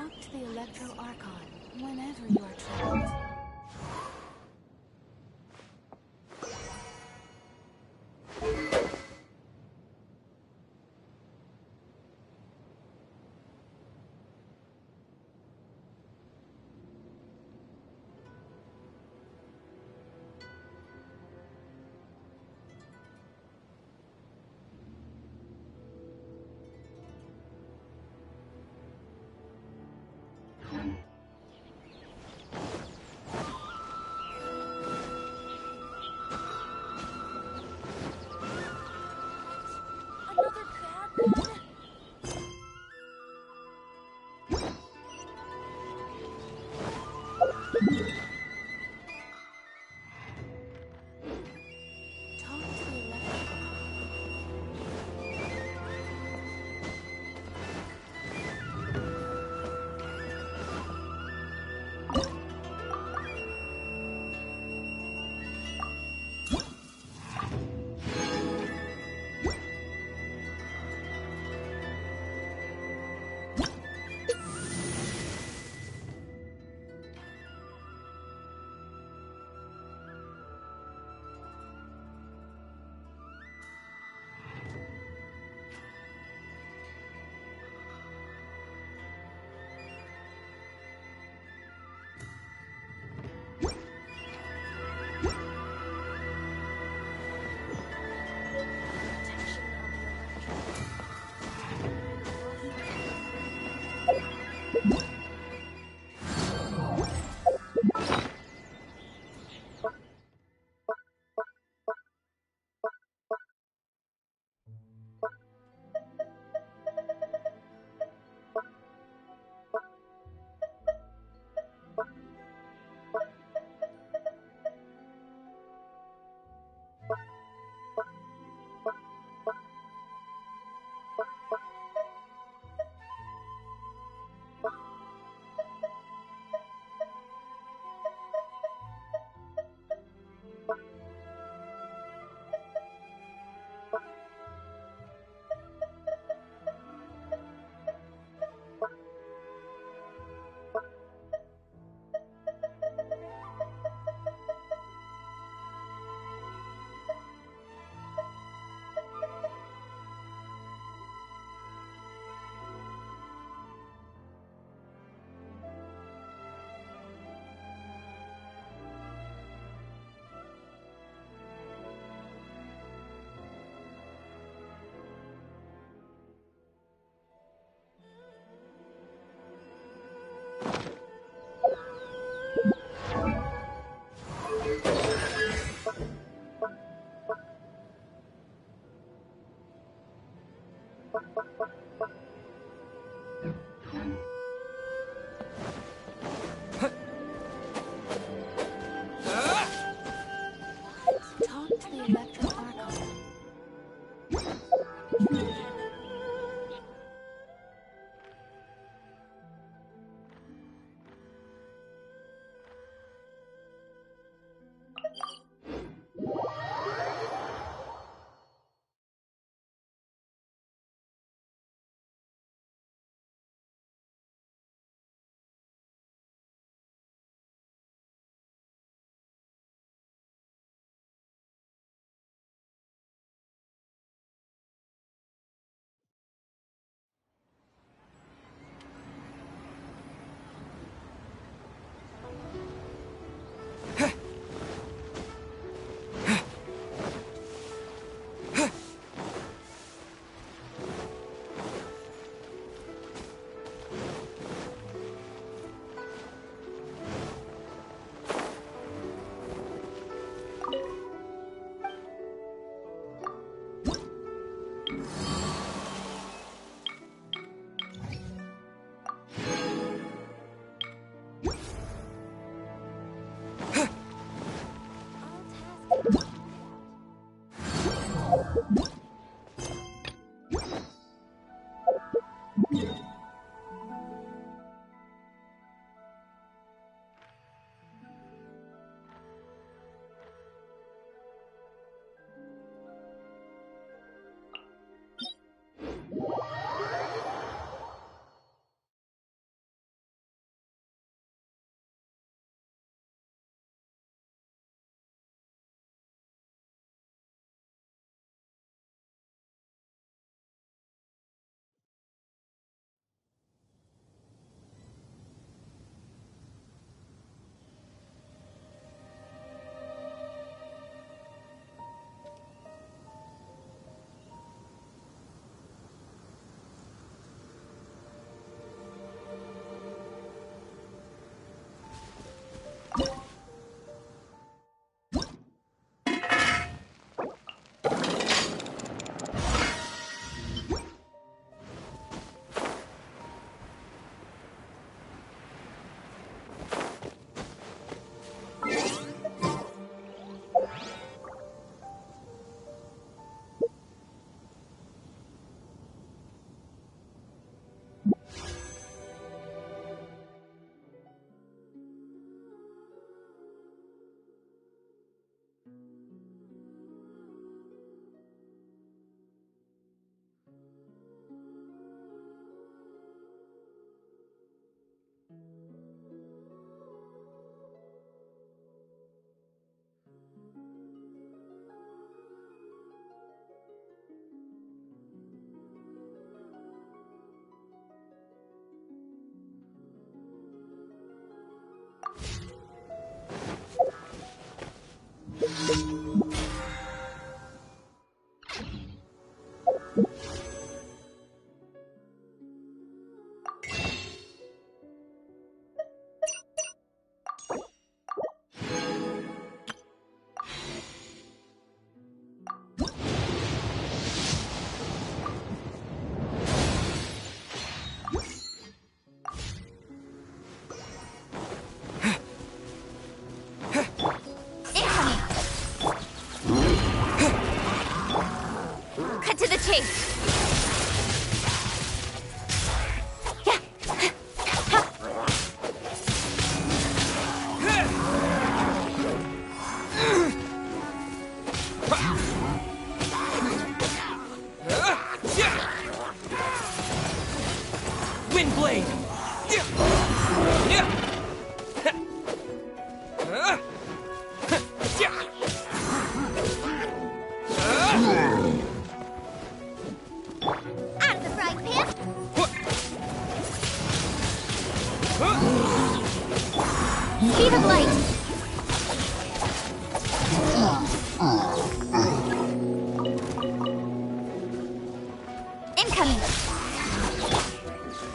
Talk to the Electro Archon whenever you are troubled. Another bad one? Talk to the Electro. Talk to the Electro Archon. Wind blade! Out of the frying pan! Speed of light! Incoming!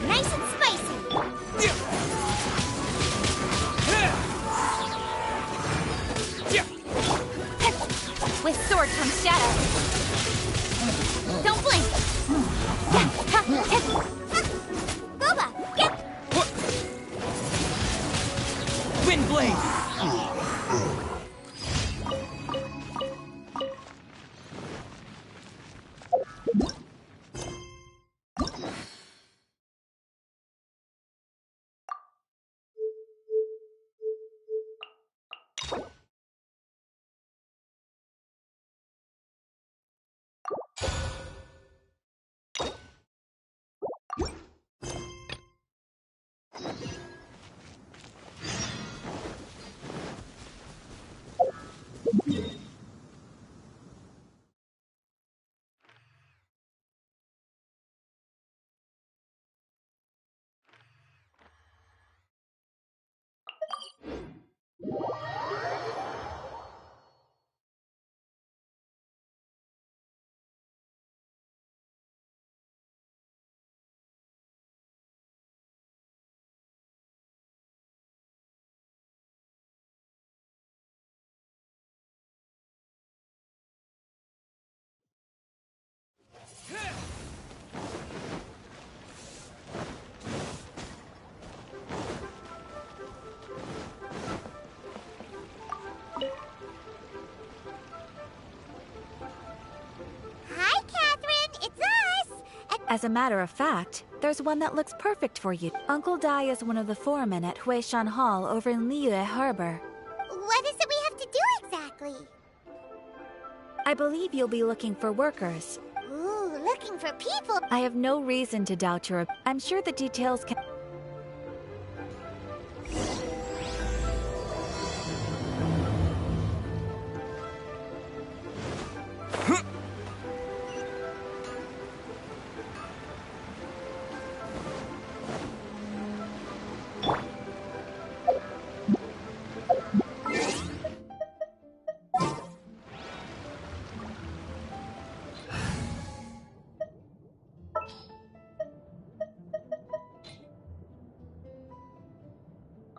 Nice and spicy! With sword comes shadow! Don't blink! Boba, get! Wind blade! Hi, Catherine! It's us! As a matter of fact, there's one that looks perfect for you. Uncle Dai is one of the foremen at Huishan Hall over in Liyue Harbor. What is it we have to do exactly? I believe you'll be looking for workers. Ooh, looking for people! I have no reason to doubt your... I'm sure the details can...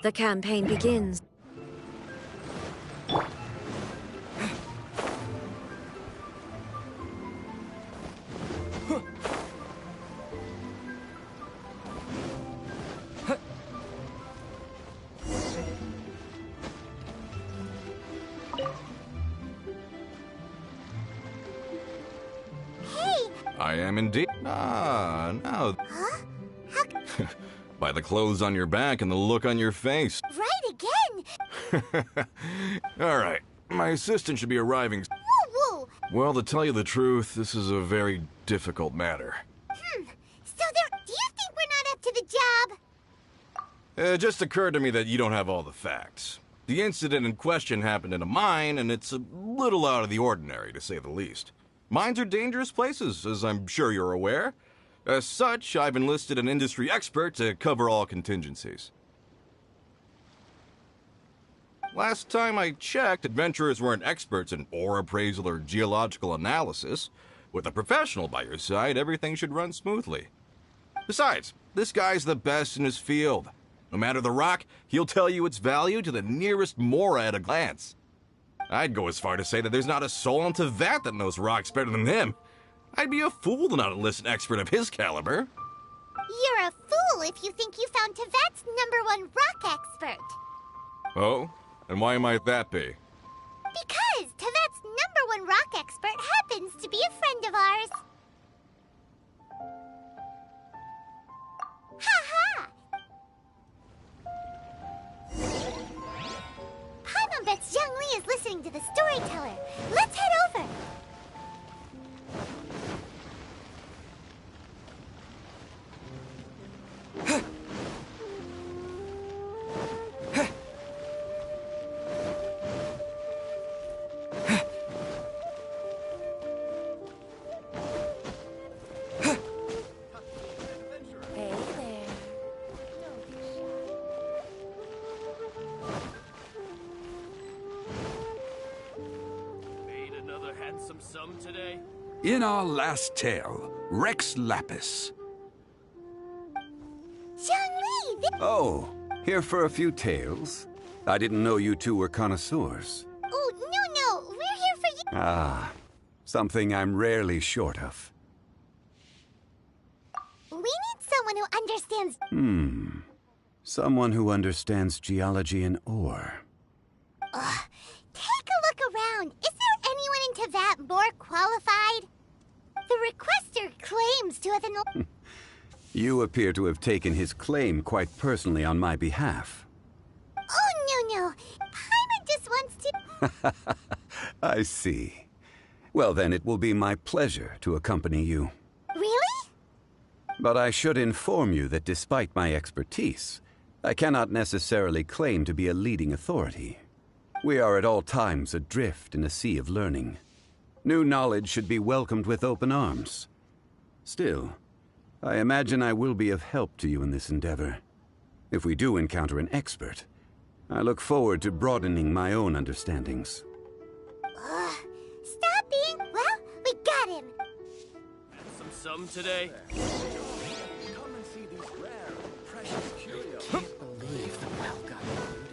The campaign begins. I am indeed. Ah, now. Huh? By the clothes on your back and the look on your face. Right again! All right, my assistant should be arriving. Woo-woo! Well, to tell you the truth, this is a very difficult matter. So do you think we're not up to the job? It just occurred to me that you don't have all the facts. The incident in question happened in a mine, and it's a little out of the ordinary, to say the least. Mines are dangerous places, as I'm sure you're aware. As such, I've enlisted an industry expert to cover all contingencies. Last time I checked, adventurers weren't experts in ore appraisal or geological analysis. With a professional by your side, everything should run smoothly. Besides, this guy's the best in his field. No matter the rock, he'll tell you its value to the nearest mora at a glance. I'd go as far to say that there's not a soul on Tevat that knows rocks better than him. I'd be a fool to not enlist an expert of his caliber. You're a fool if you think you found Tevat's #1 rock expert. Oh? And why might that be? Because Tevat's #1 rock expert happens to be a friend of ours. Ha-ha! Paimon bets Zhang Li is listening to the storyteller. Let's head over. Some today? In our last tale, Rex Lapis. Zhongli, Oh, here for a few tales? I didn't know you two were connoisseurs. Oh, no, we're here for you. Ah, something I'm rarely short of. We need someone who understands... Someone who understands geology and ore. Take a look around. Is there anyone in Teyvat more qualified? The requester claims to have an... You appear to have taken his claim quite personally on my behalf. Oh, no. Paimon just wants to... I see. Well, then it will be my pleasure to accompany you. Really? But I should inform you that despite my expertise, I cannot necessarily claim to be a leading authority. We are at all times adrift in a sea of learning. New knowledge should be welcomed with open arms. Still, I imagine I will be of help to you in this endeavor. If we do encounter an expert, I look forward to broadening my own understandings. Stop being... Well, we got him. Some today? Come and see these rare, precious curios. Believe the well-got food.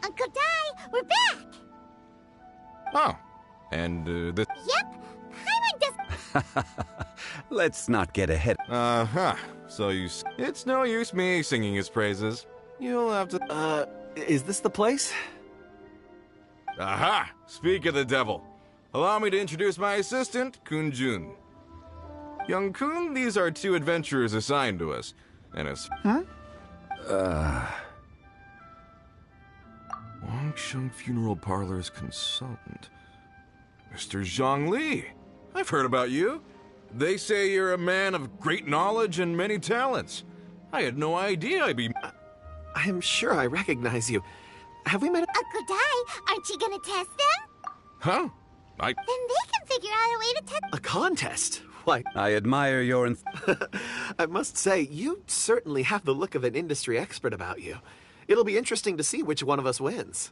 Uncle Dai, we're back. Oh, and this... Yep, Paimon does... Let's not get ahead. Uh-huh. So it's no use me singing his praises. You'll have to... Is this the place? Aha! Speak of the devil. Allow me to introduce my assistant, Kun-jun. Young Kun, these are two adventurers assigned to us. And as... Wangsheng Funeral Parlor's consultant. Mr. Zhongli. I've heard about you. They say you're a man of great knowledge and many talents. I had no idea I'd be... I'm sure I recognize you. Have we met? Uncle Dai, aren't you gonna test them? Huh? Then they can figure out a way to test... A contest? Why, I admire your I must say, you certainly have the look of an industry expert about you. It'll be interesting to see which one of us wins.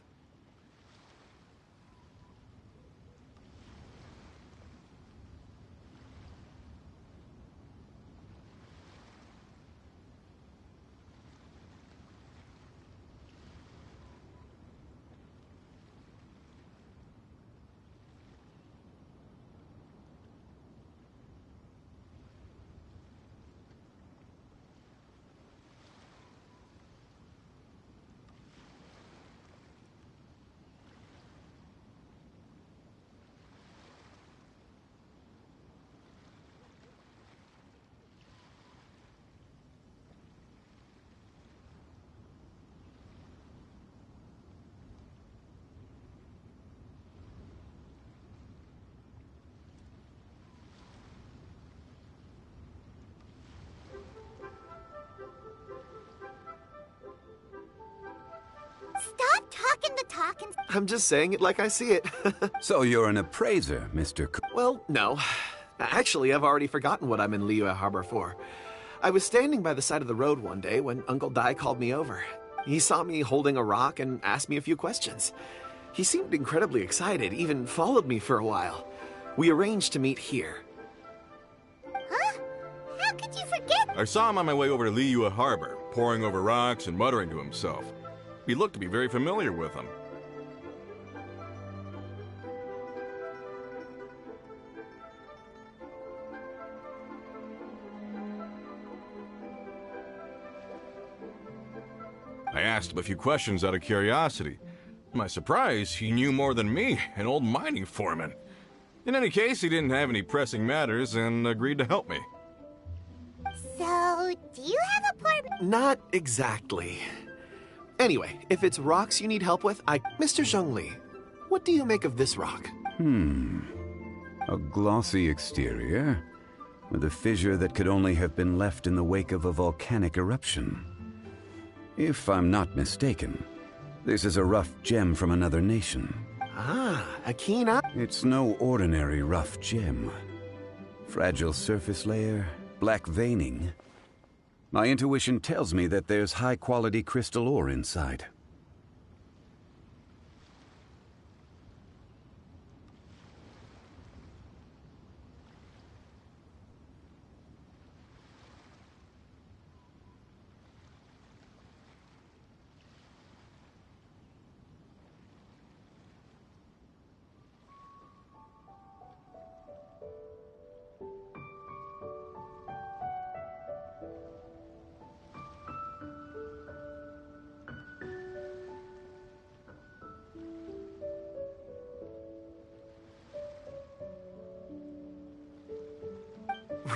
Stop talking the talk and... I'm just saying it like I see it. So you're an appraiser, Mr. Well, no. Actually, I've already forgotten what I'm in Liyue Harbor for. I was standing by the side of the road one day when Uncle Dai called me over. He saw me holding a rock and asked me a few questions. He seemed incredibly excited, even followed me for a while. We arranged to meet here. Huh? How could you forget? I saw him on my way over to Liyue Harbor, poring over rocks and muttering to himself. He looked to be very familiar with them. I asked him a few questions out of curiosity. To my surprise, he knew more than me, an old mining foreman. In any case, he didn't have any pressing matters and agreed to help me. So, do you have a poor... Not exactly. Anyway, if it's rocks you need help with, Mr. Zhongli, what do you make of this rock? A glossy exterior, with a fissure that could only have been left in the wake of a volcanic eruption. If I'm not mistaken, this is a rough gem from another nation. Ah, a keen eye. It's no ordinary rough gem. Fragile surface layer, black veining. My intuition tells me that there's high-quality crystal ore inside.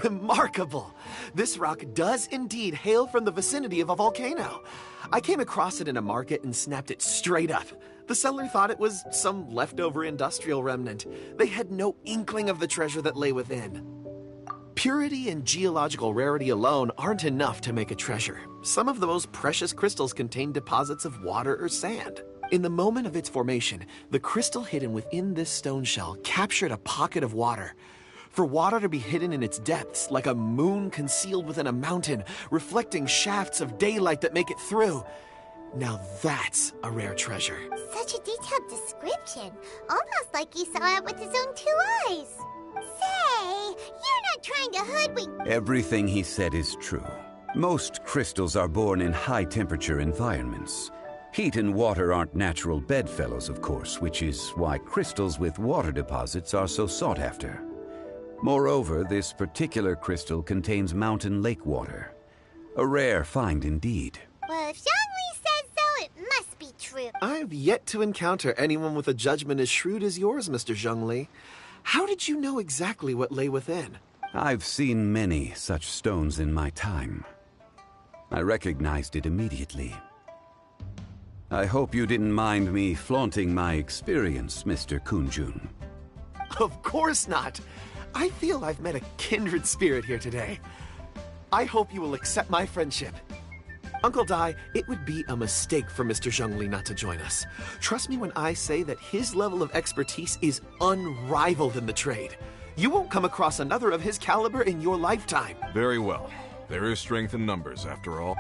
Remarkable! This rock does indeed hail from the vicinity of a volcano. I came across it in a market and snapped it straight up. The seller thought it was some leftover industrial remnant. They had no inkling of the treasure that lay within. Purity and geological rarity alone aren't enough to make a treasure. Some of the most precious crystals contain deposits of water or sand. In the moment of its formation, the crystal hidden within this stone shell captured a pocket of water. For water to be hidden in its depths, like a moon concealed within a mountain, reflecting shafts of daylight that make it through. Now that's a rare treasure. Such a detailed description. Almost like he saw it with his own 2 eyes. Say, you're not trying to hoodwink. Everything he said is true. Most crystals are born in high-temperature environments. Heat and water aren't natural bedfellows, of course, which is why crystals with water deposits are so sought after. Moreover, this particular crystal contains mountain lake water. A rare find indeed. Well, if Zhongli says so, it must be true. I've yet to encounter anyone with a judgment as shrewd as yours, Mr. Zhongli. How did you know exactly what lay within? I've seen many such stones in my time. I recognized it immediately. I hope you didn't mind me flaunting my experience, Mr. Kunjun. Of course not. I feel I've met a kindred spirit here today. I hope you will accept my friendship. Uncle Dai, it would be a mistake for Mr. Zhongli not to join us. Trust me when I say that his level of expertise is unrivaled in the trade. You won't come across another of his caliber in your lifetime. Very well. There is strength in numbers, after all.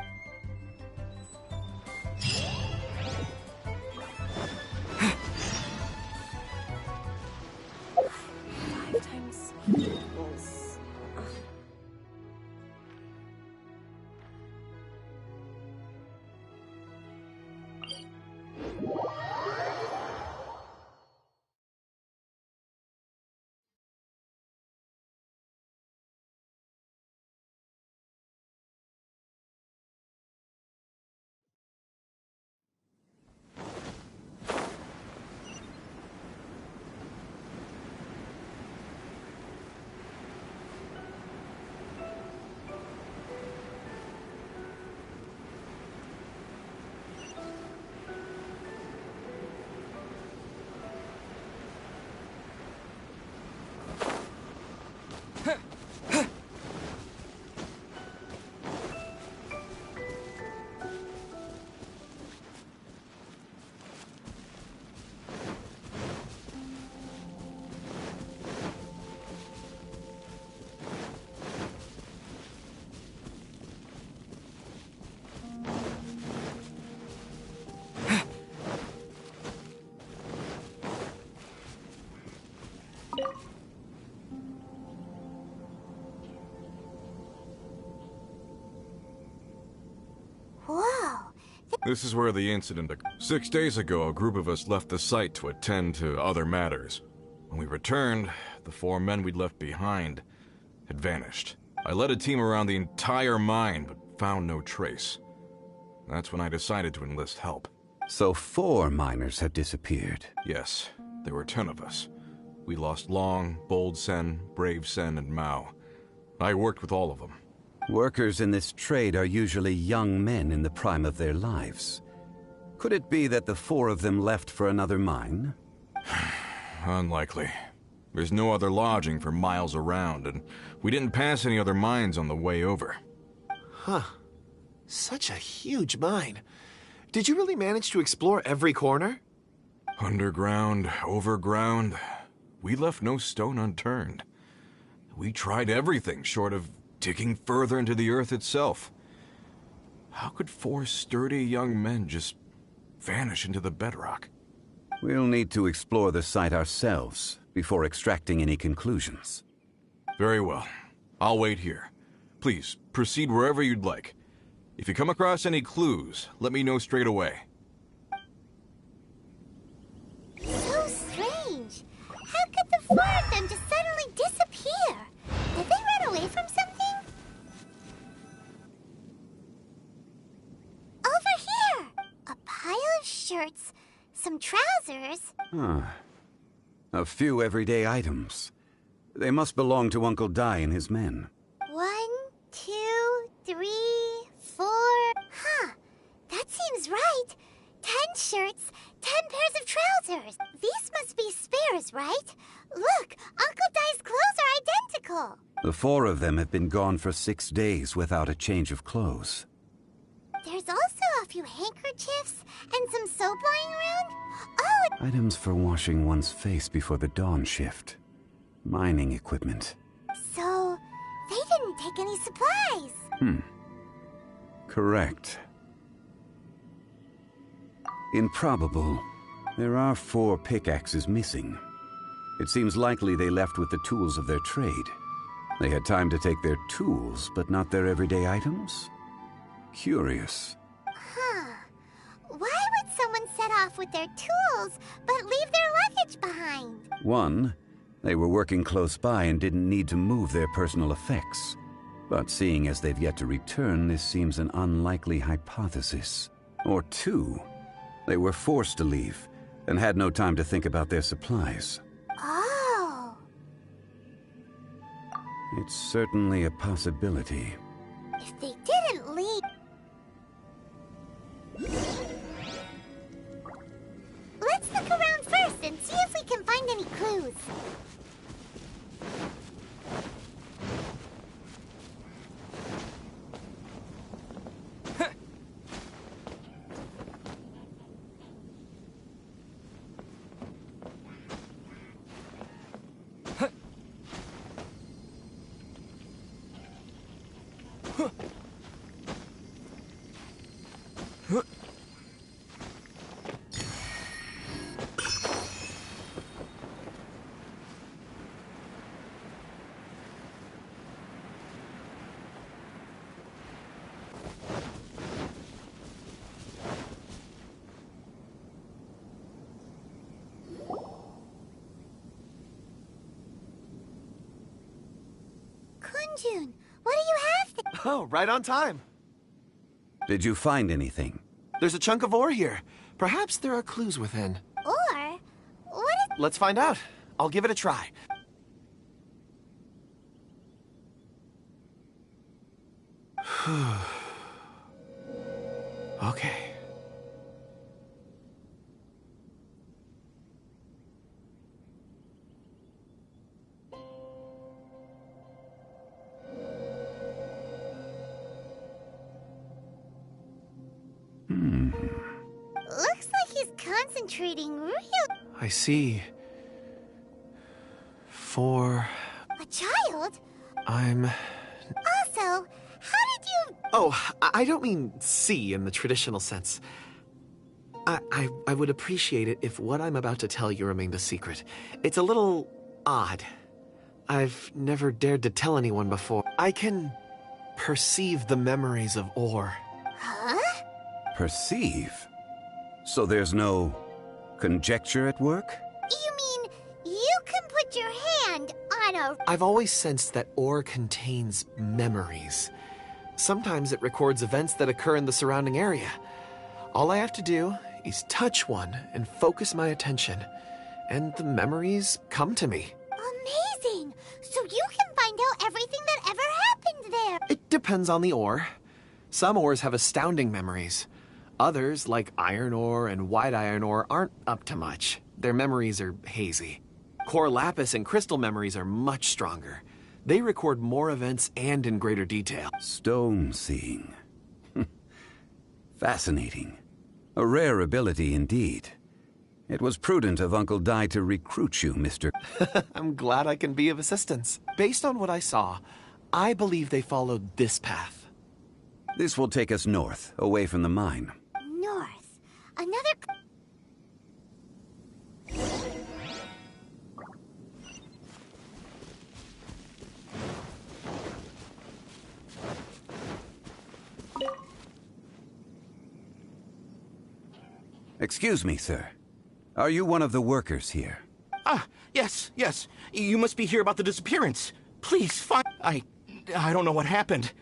Whoa. This is where the incident occurred. 6 days ago, a group of us left the site to attend to other matters. When we returned, the 4 men we'd left behind had vanished. I led a team around the entire mine, but found no trace. That's when I decided to enlist help. So 4 miners had disappeared. Yes, there were 10 of us. We lost Long, Bold Sen, Brave Sen, and Mao. I worked with all of them. Workers in this trade are usually young men in the prime of their lives. Could it be that the 4 of them left for another mine? Unlikely. There's no other lodging for miles around, and we didn't pass any other mines on the way over. Huh. Such a huge mine. Did you really manage to explore every corner? Underground, overground, we left no stone unturned. We tried everything short of digging further into the earth itself. How could 4 sturdy young men just vanish into the bedrock? We'll need to explore the site ourselves before extracting any conclusions. Very well. I'll wait here. Please, proceed wherever you'd like. If you come across any clues, let me know straight away. So strange. How could the 4 of them just suddenly disappear? Did they run away from something? Over here! A pile of shirts, some trousers. A few everyday items. They must belong to Uncle Dai and his men. 1, 2, 3, 4. Huh. That seems right. 10 shirts, 10 pairs of trousers. These must be spares, right? Look, Uncle Dai's clothes are identical. The 4 of them have been gone for 6 days without a change of clothes. There's also a few handkerchiefs and some soap lying around. Oh, Items for washing one's face before the dawn shift. Mining equipment. so they didn't take any supplies. Correct. Improbable. There are 4 pickaxes missing. It seems likely they left with the tools of their trade. They had time to take their tools, but not their everyday items? Curious. Huh. Why would someone set off with their tools but leave their luggage behind? 1, they were working close by and didn't need to move their personal effects. But seeing as they've yet to return, this seems an unlikely hypothesis. Or 2, they were forced to leave and had no time to think about their supplies. Oh. It's certainly a possibility. If they didn't leave... Let's look around first and see if we can find any clues. Kunjun, what do you have there? Oh, right on time. Did you find anything? There's a chunk of ore here. Perhaps there are clues within. Or, what is... Let's find out. I'll give it a try. Okay. Looks like he's concentrating real... I see. 4... A child? I'm... Also, how did you... Oh, I don't mean see in the traditional sense. I would appreciate it if what I'm about to tell you remained a secret. It's a little odd. I've never dared to tell anyone before. I can perceive the memories of ore. Huh? Perceive? So there's no conjecture at work? You mean you can put your hand on a... I've always sensed that ore contains memories. Sometimes it records events that occur in the surrounding area. All I have to do is touch one and focus my attention, and the memories come to me. Amazing! So you can find out everything that ever happened there. It depends on the ore. Some ores have astounding memories. Others, like iron ore and white iron ore, aren't up to much. Their memories are hazy. Core lapis and crystal memories are much stronger. They record more events and in greater detail. Stone seeing. Fascinating. A rare ability indeed. It was prudent of Uncle Dai to recruit you, Mr. I'm glad I can be of assistance. Based on what I saw, I believe they followed this path. This will take us north, away from the mine. North. Another... Excuse me, sir. Are you one of the workers here? Ah, yes. You must be here about the disappearance. Please, find... I don't know what happened.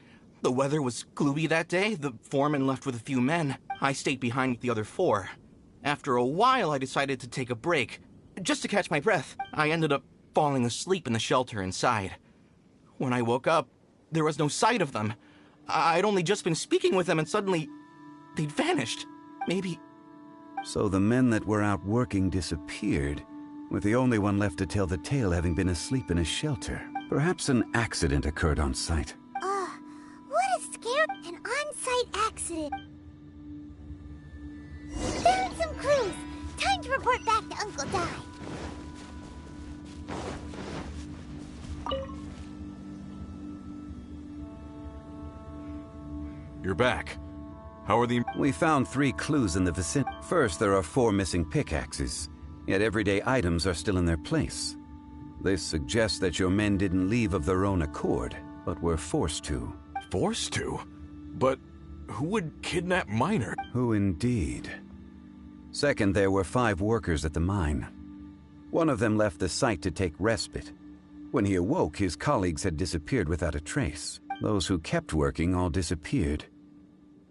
The weather was gloomy that day. The foreman left with a few men. I stayed behind with the other 4. After a while, I decided to take a break, just to catch my breath. I ended up falling asleep in the shelter inside. When I woke up, there was no sight of them. I'd only just been speaking with them and suddenly, they'd vanished. Maybe... So the men that were out working disappeared, with the only one left to tell the tale having been asleep in a shelter. Perhaps an accident occurred on site. What a scare... An on-site accident. Found some clues. Time to report back to Uncle Dai. You're back. How are the... We found 3 clues in the vicinity. First, there are 4 missing pickaxes, yet everyday items are still in their place. This suggests that your men didn't leave of their own accord, but were forced to. Forced to? But who would kidnap Miner? Who indeed? Second, there were 5 workers at the mine. One of them left the site to take respite. When he awoke, his colleagues had disappeared without a trace. Those who kept working all disappeared.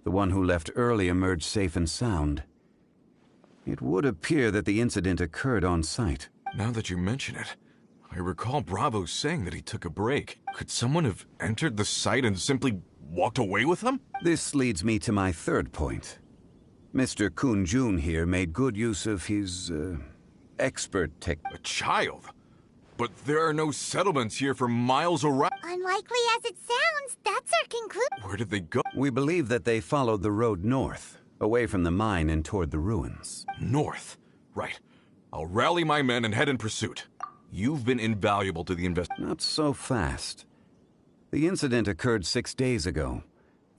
The one who left early emerged safe and sound. It would appear that the incident occurred on site. Now that you mention it, I recall Bravo saying that he took a break. Could someone have entered the site and simply walked away with them? This leads me to my third point. Mr. Kun-jun here made good use of his, expert tech. A child? But there are no settlements here for miles around. Unlikely as it sounds, that's our conclusion. Where did they go? We believe that they followed the road north, away from the mine and toward the ruins. North. Right. I'll rally my men and head in pursuit. You've been invaluable to the Not so fast. The incident occurred 6 days ago.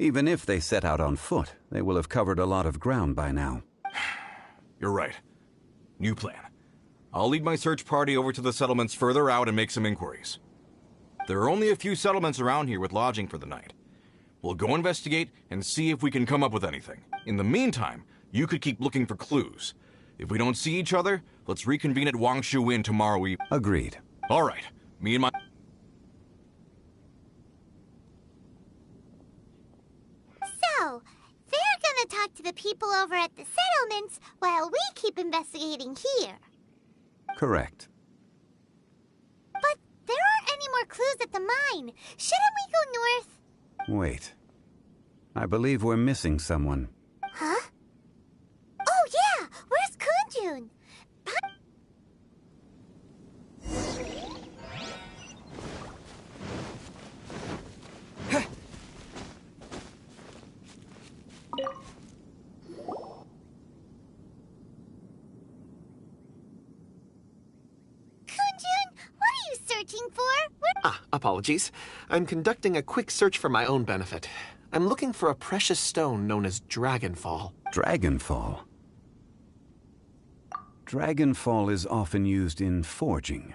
Even if they set out on foot, they will have covered a lot of ground by now. You're right. New plan. I'll lead my search party over to the settlements further out and make some inquiries. There are only a few settlements around here with lodging for the night. We'll go investigate and see if we can come up with anything. In the meantime, you could keep looking for clues. If we don't see each other, let's reconvene at Wangshu Inn tomorrow evening. Agreed. All right. Me and my... So, they're gonna talk to the people over at the settlements while we keep investigating here. Correct. But there aren't any more clues at the mine. Shouldn't we go north? Wait. I believe we're missing someone. Huh? Oh yeah! Where's Kunjun? Apologies. I'm conducting a quick search for my own benefit. I'm looking for a precious stone known as Dragonfall. Dragonfall? Dragonfall is often used in forging.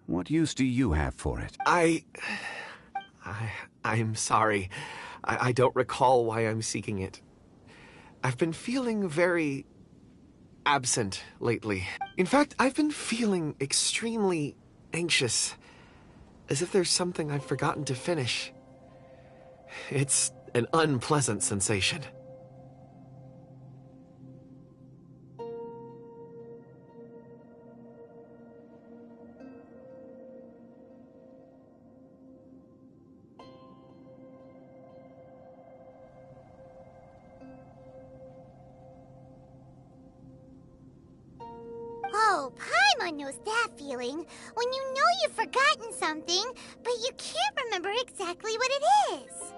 What use do you have for it? I'm sorry. I don't recall why I'm seeking it. I've been feeling very absent lately. In fact, I've been feeling extremely anxious, as if there's something I've forgotten to finish. It's an unpleasant sensation. Oh, Paimon knows that feeling. When you know you've forgotten something, but you can't remember exactly what it is.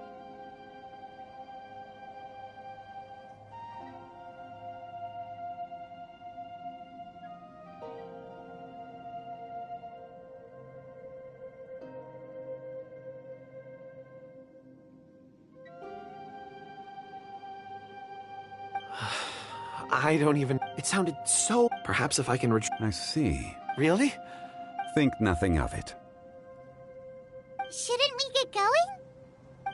I don't even... It sounded so... Perhaps if I can I see. Really? Think nothing of it. Shouldn't we get going?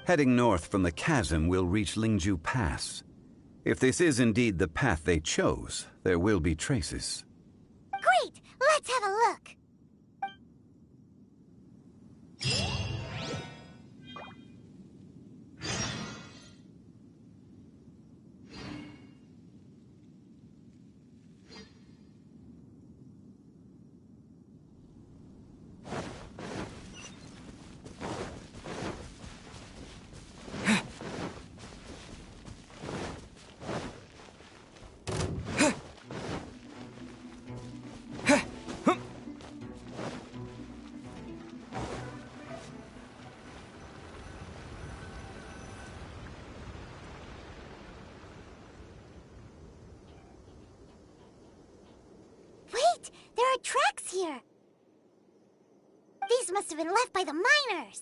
Heading north from the chasm, we'll reach Lingju Pass. If this is indeed the path they chose, there will be traces. Great! Let's have a look. Wait! There are tracks here! These must have been left by the miners!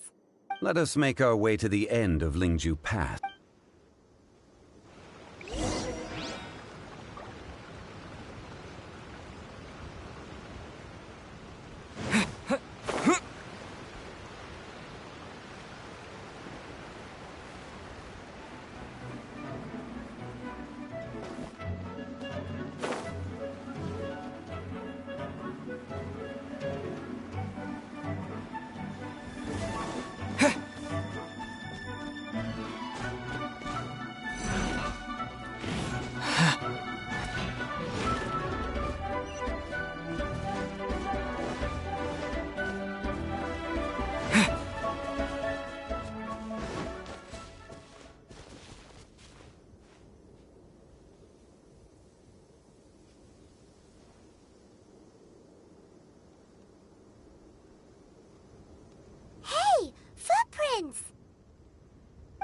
Let us make our way to the end of Lingju Pass. Hey! Footprints!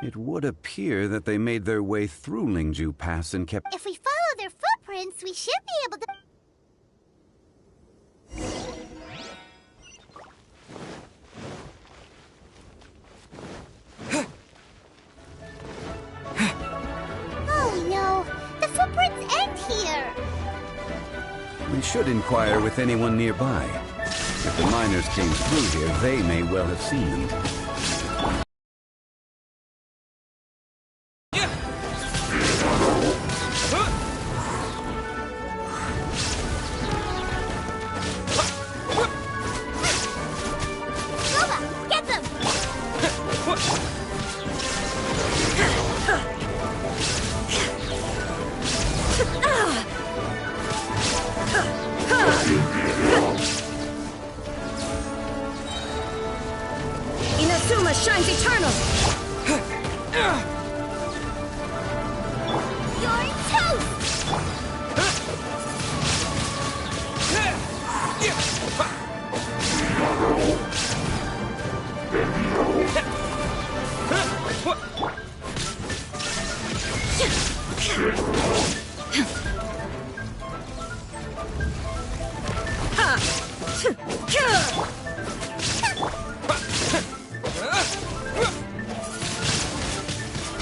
It would appear that they made their way through Lingju Pass and kept... If we follow their footprints, we should be able to... Oh no! The footprints end here! We should inquire with anyone nearby. If the miners came through here, they may well have seen. Nova, get them! Inazuma shines eternal! You're toast!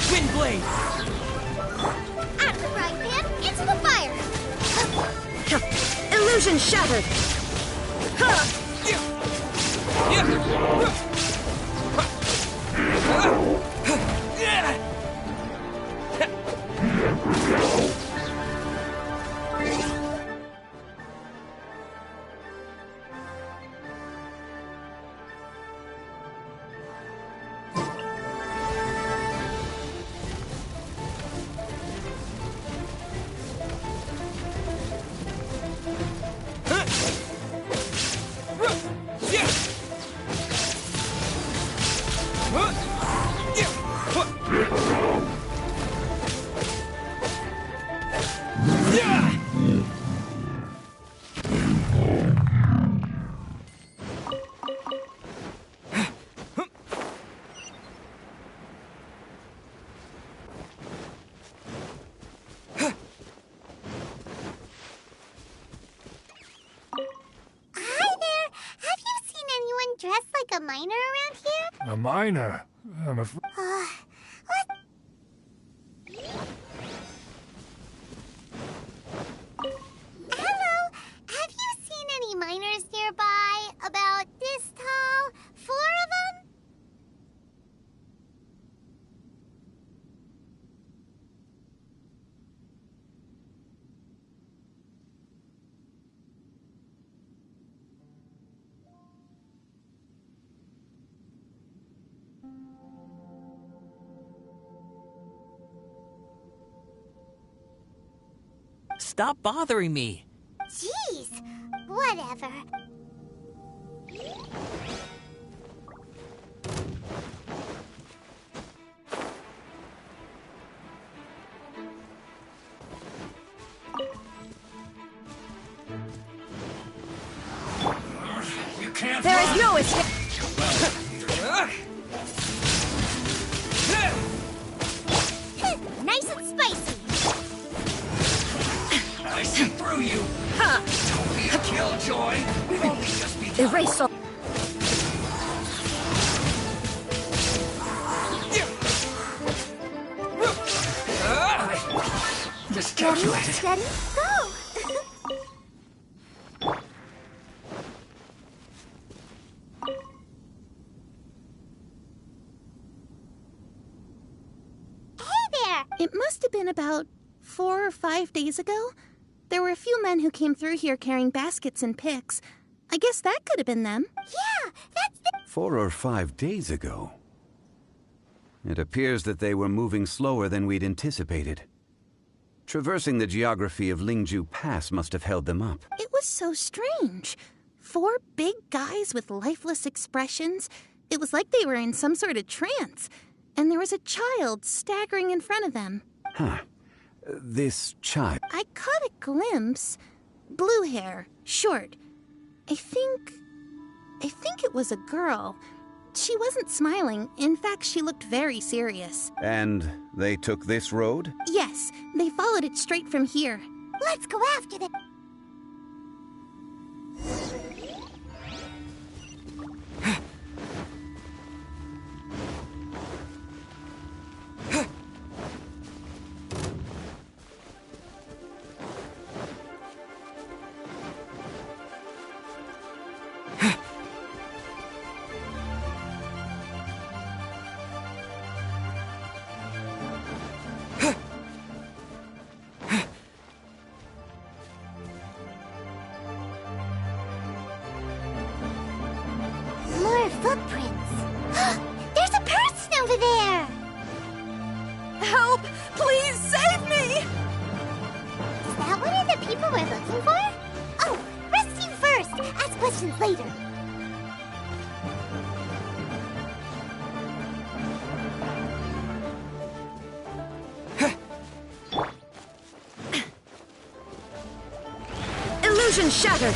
Wind blade! Out of the frying pan, into the fire! Illusion shattered! dressed like a miner around here? A miner? I'm afraid. What? stop bothering me. Jeez, whatever. You can't. There is no escape. Nice and spicy. I see through you. Don't be a killjoy. We've only just begun. Erase all. Miscalculated. Steady, go. It must have been about 4 or 5 days ago. There were a few men who came through here carrying baskets and picks. I guess that could have been them. Yeah, that's the... 4 or 5 days ago. It appears that they were moving slower than we'd anticipated. Traversing the geography of Lingju Pass must have held them up. It was so strange. 4 big guys with lifeless expressions. It was like they were in some sort of trance. And there was a child staggering in front of them. Huh. This child... I caught a glimpse. Blue hair, short. I think it was a girl. She wasn't smiling. In fact, she looked very serious. And they took this road? Yes, they followed it straight from here. Let's go after them. More footprints. There's a person over there. Help! Please save me! Is that one of the people we're looking for? Oh, rescue first. Ask questions later. Illusion shattered!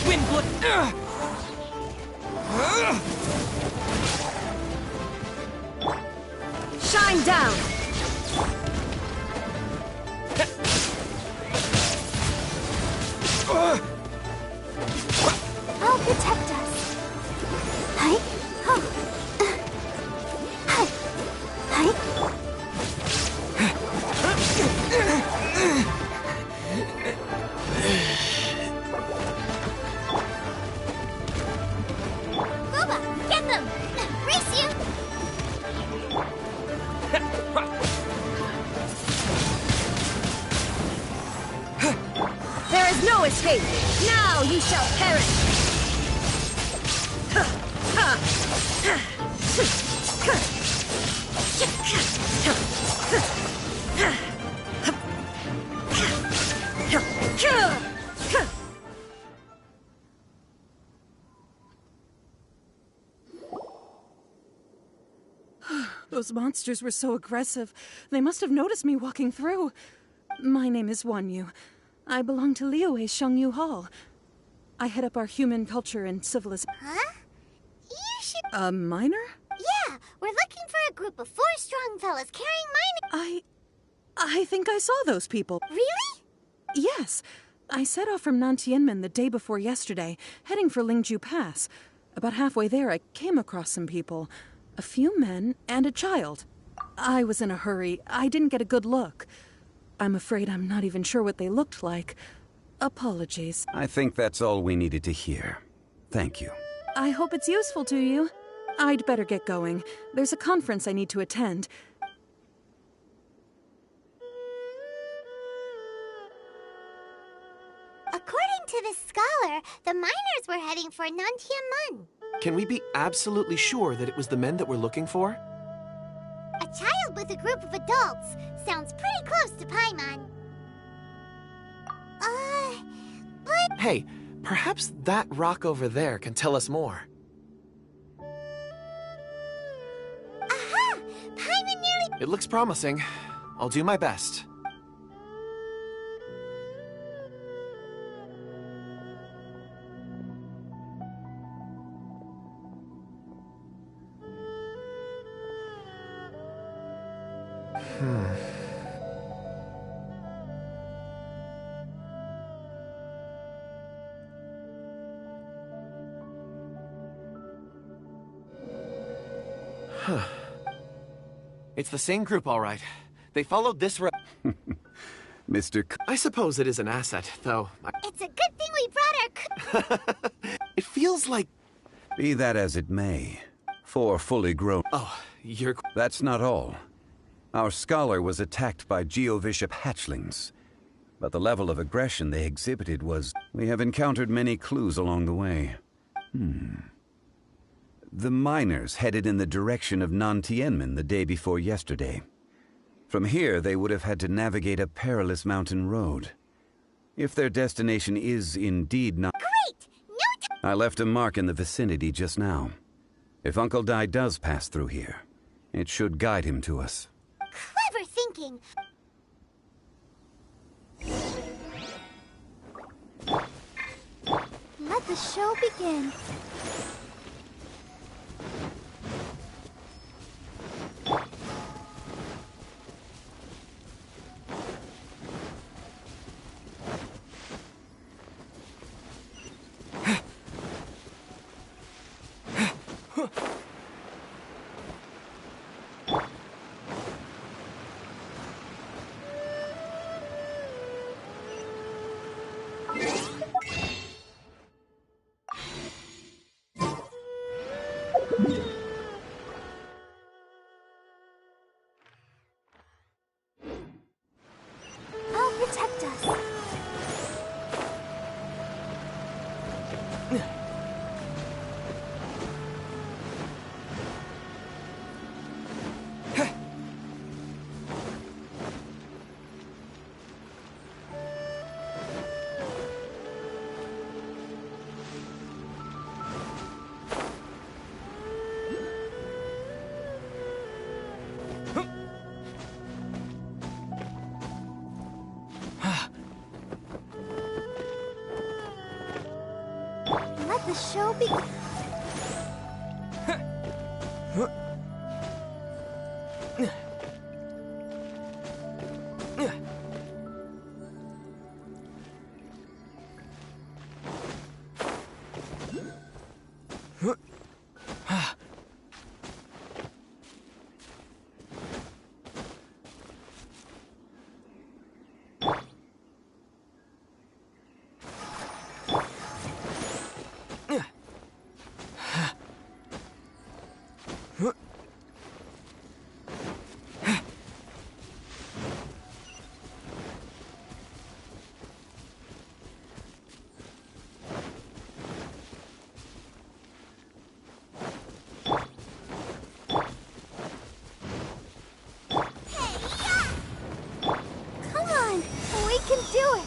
Wind Shine down! I'll protect us. Hi. Oh. Hi. Hi. Boba, get them! Race you! There is no escape! Now you shall perish! Those monsters were so aggressive. They must have noticed me walking through. My name is Wanyu. I belong to Liyue's Shengyu Hall. I head up our human culture and civilization. Huh? You should... A miner? Yeah, we're looking for a group of 4 strong fellas carrying mining... I think I saw those people. Really? Yes. I set off from Nantianmen the day before yesterday, heading for Lingju Pass. About halfway there, I came across some people. A few men and a child. I was in a hurry. I didn't get a good look. I'm afraid I'm not even sure what they looked like. Apologies. I think that's all we needed to hear. Thank you. I hope it's useful to you. I'd better get going. There's a conference I need to attend. According to this scholar, the miners were heading for Nantianmen. Can we be absolutely sure that it was the men that we're looking for? A child child with a group of adults. Sounds pretty close to Paimon. But... Hey, perhaps that rock over there can tell us more. Aha! Paimon nearly... It looks promising. I'll do my best. It's the same group, all right. They followed this road. Mr. I suppose it is an asset, though. It's a good thing we brought our... It feels like... Be that as it may, 4 fully grown... Oh, you're... That's not all. Our scholar was attacked by Geovishap hatchlings, but the level of aggression they exhibited was... We have encountered many clues along the way. The miners headed in the direction of Nantienmen the day before yesterday. From here, they would have had to navigate a perilous mountain road. If their destination is indeed not... Great! No time! I left a mark in the vicinity just now. If Uncle Dai does pass through here, it should guide him to us. Clever thinking! Let the show begin. I'll protect us. Let the show begin. Come on, we can do it.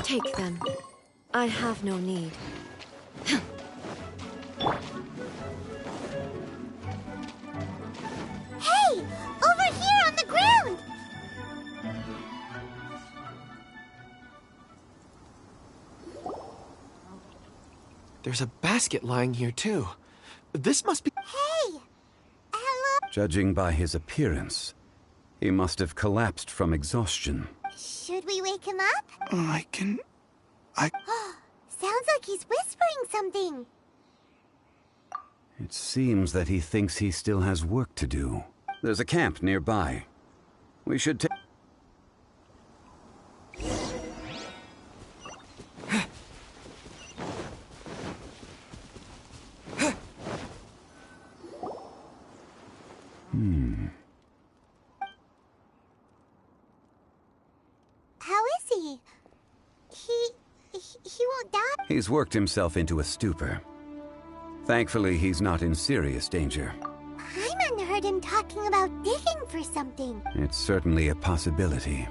Take them. I have no need. Hey! Over here on the ground! There's a basket lying here, too. This must be... Hey! Hello? Judging by his appearance, he must have collapsed from exhaustion. Should we wake him up? Sounds like he's whispering something. It seems that he thinks he still has work to do. There's a camp nearby. We should take... How is he? He won't die? He's worked himself into a stupor. Thankfully, he's not in serious danger. Paimon heard him talking about digging for something. It's certainly a possibility.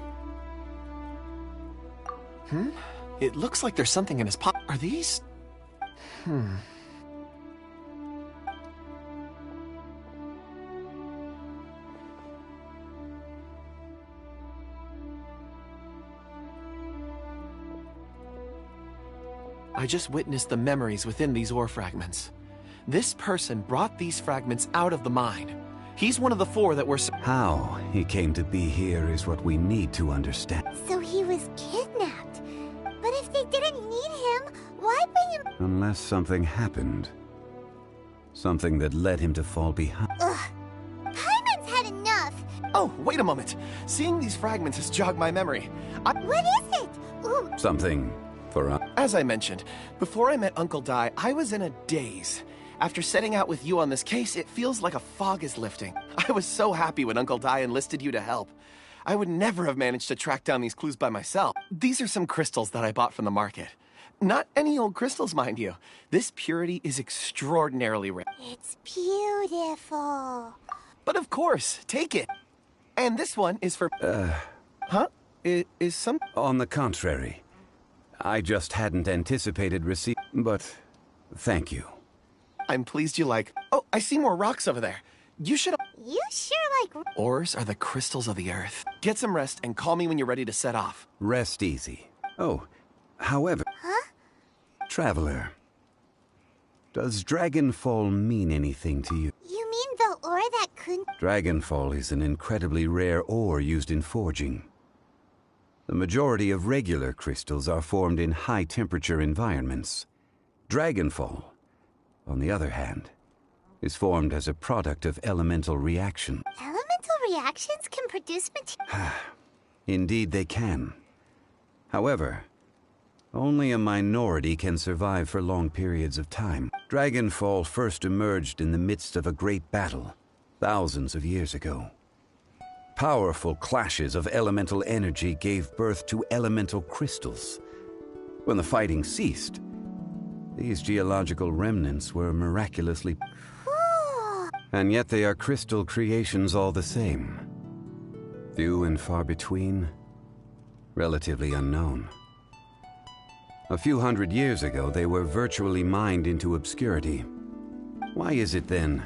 It looks like there's something in his pocket. Are these... I just witnessed the memories within these ore fragments. This person brought these fragments out of the mine. He's one of the 4 that were... How he came to be here is what we need to understand. So he was kidnapped. But if they didn't need him, why bring him... Unless something happened. Something that led him to fall behind. Ugh. Paimon's had enough. Oh, wait a moment. Seeing these fragments has jogged my memory. What is it? Ooh. Something for us. As I mentioned, before I met Uncle Dai, I was in a daze. After setting out with you on this case, it feels like a fog is lifting. I was so happy when Uncle Dai enlisted you to help. I would never have managed to track down these clues by myself. These are some crystals that I bought from the market. Not any old crystals, mind you. This purity is extraordinarily rare. It's beautiful. But of course, take it. And this one is for... Huh? Is some... On the contrary. I just hadn't anticipated receipt, but thank you. I'm pleased you like... Oh, I see more rocks over there. You should... You sure like... Ores are the crystals of the earth. Get some rest and call me when you're ready to set off. Rest easy. Oh, however... Huh? Traveler, does Dragonfall mean anything to you? You mean the ore that couldn't... Dragonfall is an incredibly rare ore used in forging. The majority of regular crystals are formed in high-temperature environments. Dragonfall, on the other hand, is formed as a product of elemental reaction. Elemental reactions can produce material... Indeed they can. However, only a minority can survive for long periods of time. Dragonfall first emerged in the midst of a great battle, thousands of years ago. Powerful clashes of elemental energy gave birth to elemental crystals. When the fighting ceased, these geological remnants were miraculously... And yet they are crystal creations all the same. Few and far between, relatively unknown. A few hundred years ago, they were virtually mined into obscurity. Why is it then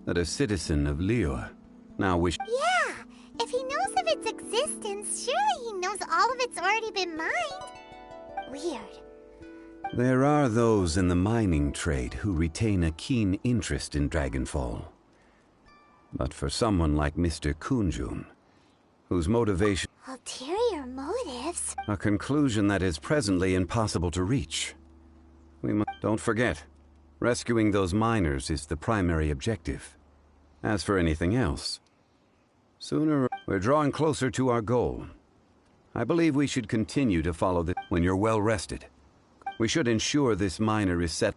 that a citizen of Liyue now wishes... Yeah! If he knows of its existence, surely he knows all of it's already been mined. Weird. There are those in the mining trade who retain a keen interest in Dragonfall. But for someone like Mr. Kunjun, whose motivation... Ulterior motives? A conclusion that is presently impossible to reach. Don't forget, rescuing those miners is the primary objective. As for anything else, we're drawing closer to our goal. I believe we should continue to follow this when you're well rested. We should ensure this miner is set...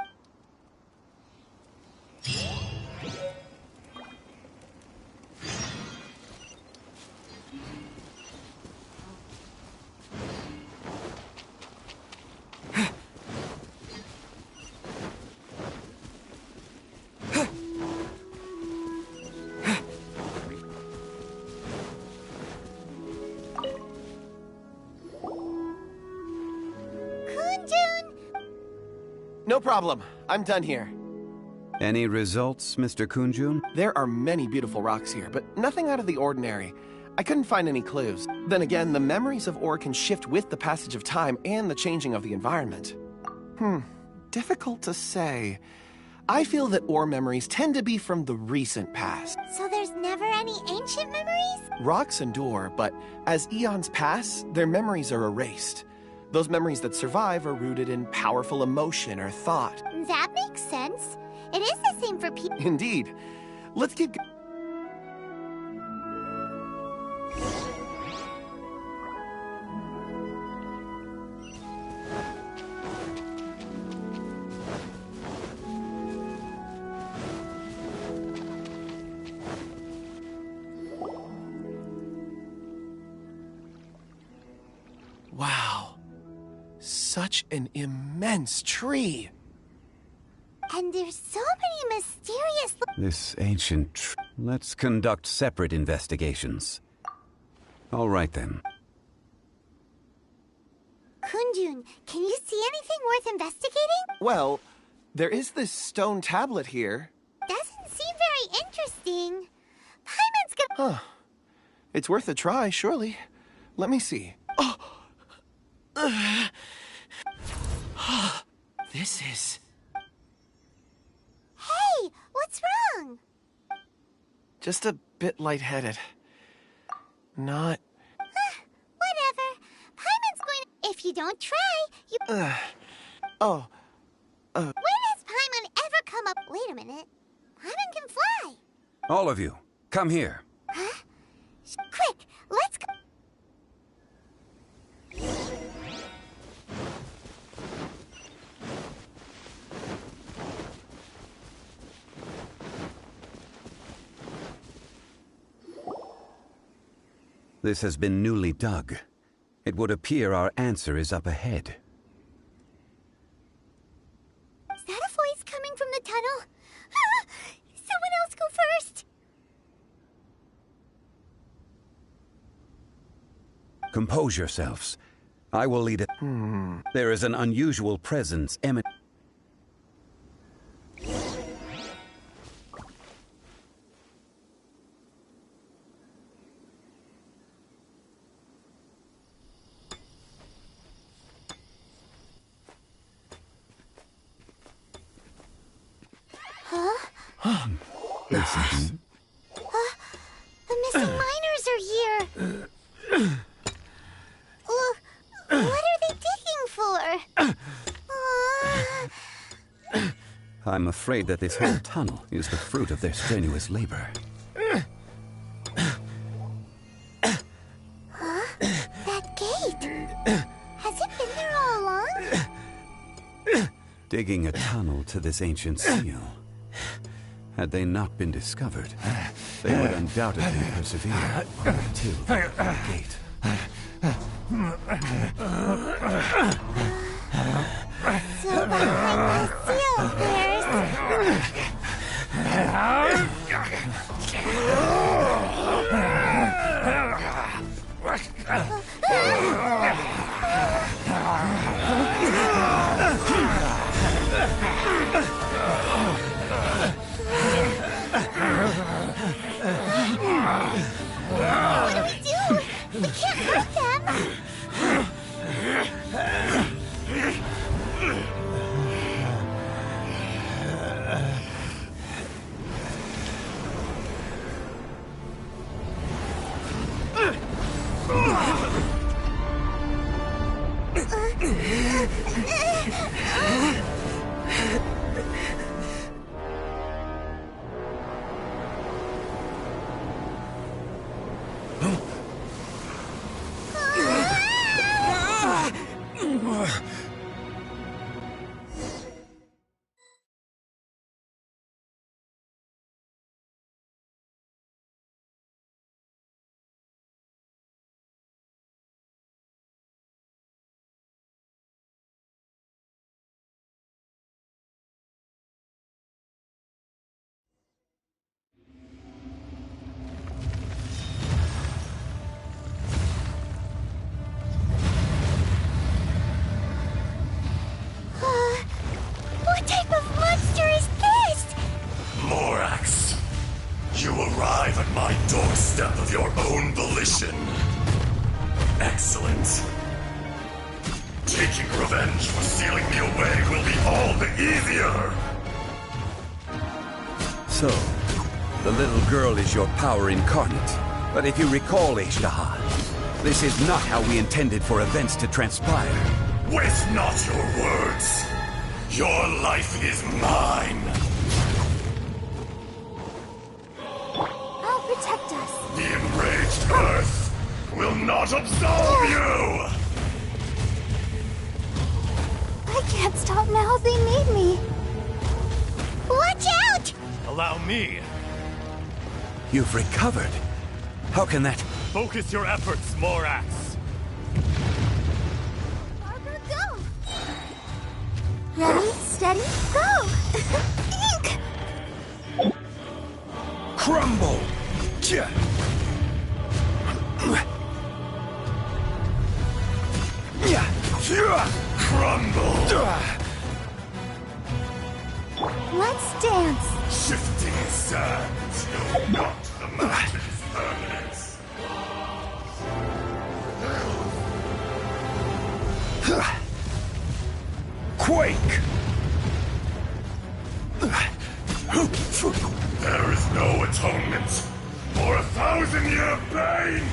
No problem. I'm done here. Any results, Mr. Kunjun? There are many beautiful rocks here, but nothing out of the ordinary. I couldn't find any clues. Then again, the memories of ore can shift with the passage of time and the changing of the environment. Difficult to say. I feel that ore memories tend to be from the recent past. So there's never any ancient memories? Rocks endure, but as eons pass, their memories are erased. Those memories that survive are rooted in powerful emotion or thought. That makes sense. It is the same for people. Indeed. Let's keep... Wow. Such an immense tree. And there's so many mysterious... This ancient Let's conduct separate investigations. All right then. Kunjun, can you see anything worth investigating? Well, there is this stone tablet here. Doesn't seem very interesting. Paimon's gonna... Huh. It's worth a try, surely. Let me see. Oh! This is... Hey, what's wrong? just a bit lightheaded. Not... Whatever. Paimon's going to... If you don't try, you... Oh. When has Paimon ever come up... Wait a minute. Paimon can fly. All of you, come here. Huh? Quick, let's go... This has been newly dug. It would appear our answer is up ahead. Is that a voice coming from the tunnel? Someone else go first! Compose yourselves. I will lead it. There is an unusual presence emanating. Listen. The missing miners are here! What are they digging for? I'm afraid that this whole tunnel is the fruit of their strenuous labor. That gate! Has it been there all along? Digging a tunnel to this ancient seal. Had they not been discovered, they would undoubtedly persevere until the gate. So behind the seal, there's... What do we do? We can't hurt them! What type of monster is this? Morax, you arrive at my doorstep of your own volition. Excellent. Taking revenge for sealing me away will be all the easier. So, the little girl is your power incarnate. But if you recall, Ishtaha, This is not how we intended for events to transpire. Waste not your words. Your life is mine. I'll protect us. The enraged Earth will not absolve you! I can't stop now. They need me. Watch out! Allow me. You've recovered. How can that... Focus your efforts, Morax. Barbara, go! Ready, steady, go! Ink! Crumble! Crumble! Let's dance! Shifting sands, not the mountain's permanence. Quake! There is no atonement for 1,000-year pain!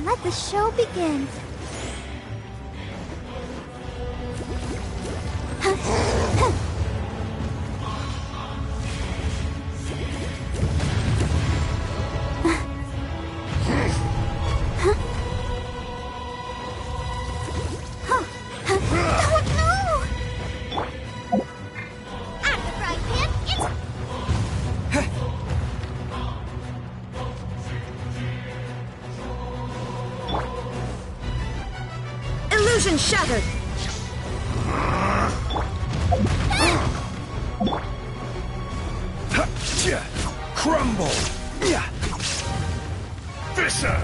Let the show begin. Illusion shattered! Crumble! Fisher!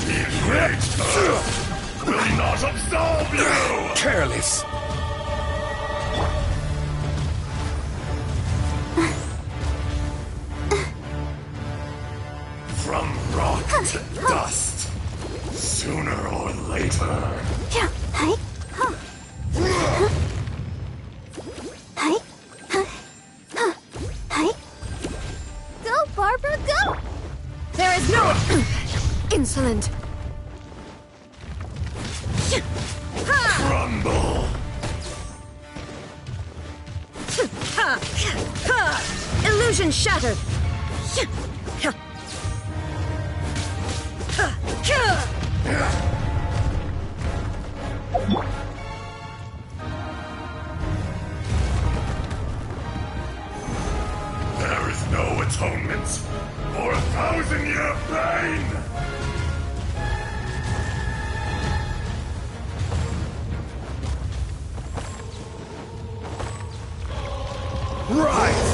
The enraged Earth will not absolve you! Careless! From rock to dust, sooner or later. Go, Barbara, go! There is no... insolent. Crumble! Illusion shattered! There is no atonement for 1,000-year pain! Right!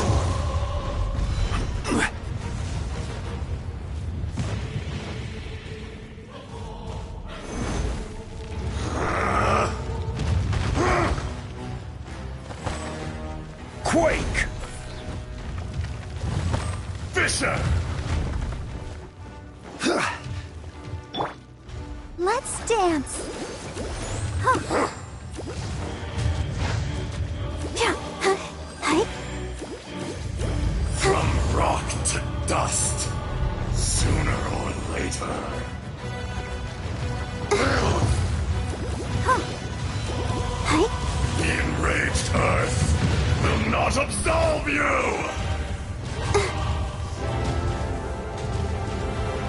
Quake! Fisher! Let's dance. From rock to dust, sooner or later. The enraged Earth will not absolve you!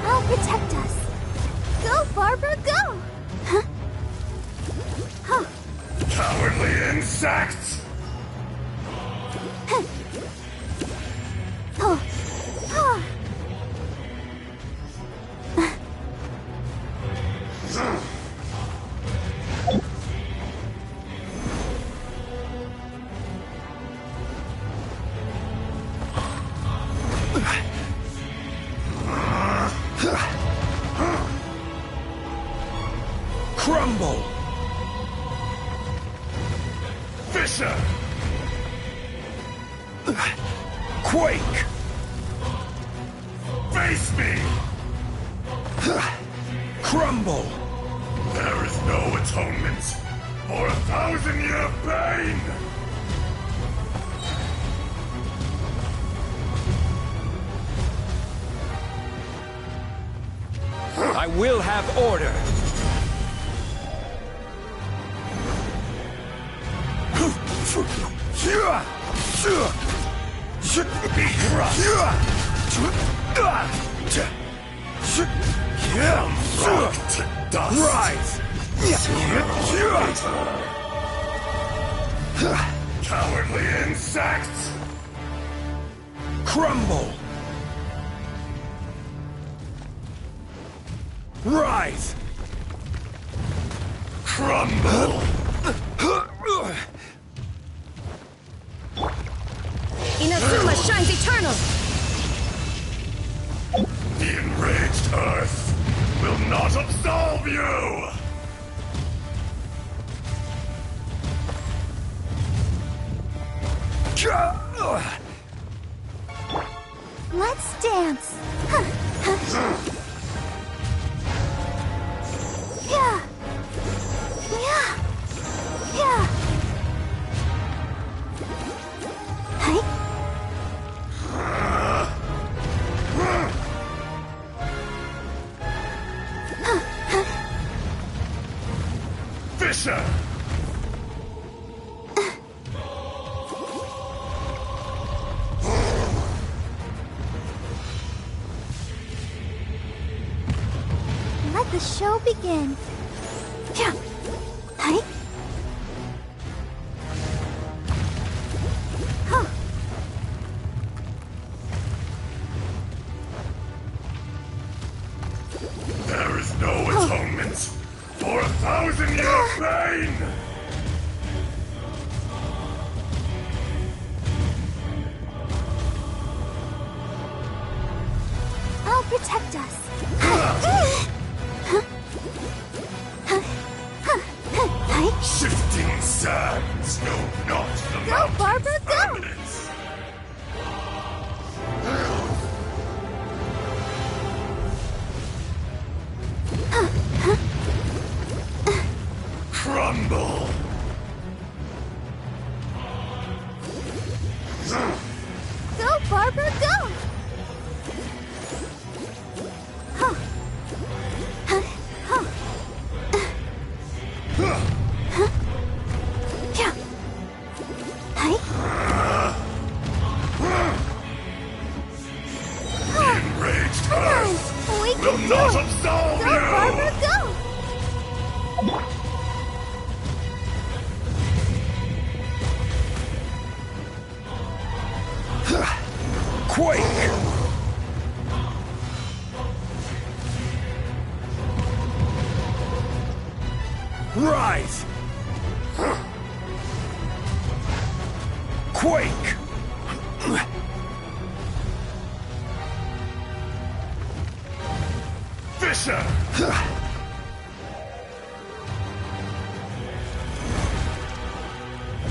I'll protect us. Go, Barbara, go! Cowardly insects! Crumble! Fisher! Quake! Face me! Crumble! There is no atonement for 1,000-year pain! I will have order! Be crushed! Rock to dust! Rise! Sooner or later! Cowardly insects! Crumble! Rise! Crumble! Inazuma shines eternal! The enraged earth will not absolve you! Let's dance. Yeah. Yeah. Yeah. Hey. Fisher! Let the show begin. Yeah. Hey. Huh. There is no atonement for 1,000-year pain! I'll protect us. Shifting sands know not the Go, mountain's Barbara, go! permanence. Crumble! Go, Barbara, go! Huh. Huh. Huh. Yeah. Hey. Enraged Come earth on, we will can not do it. absolve Go, you! Barbara, go! Quake! Rise! Quake! Fisher!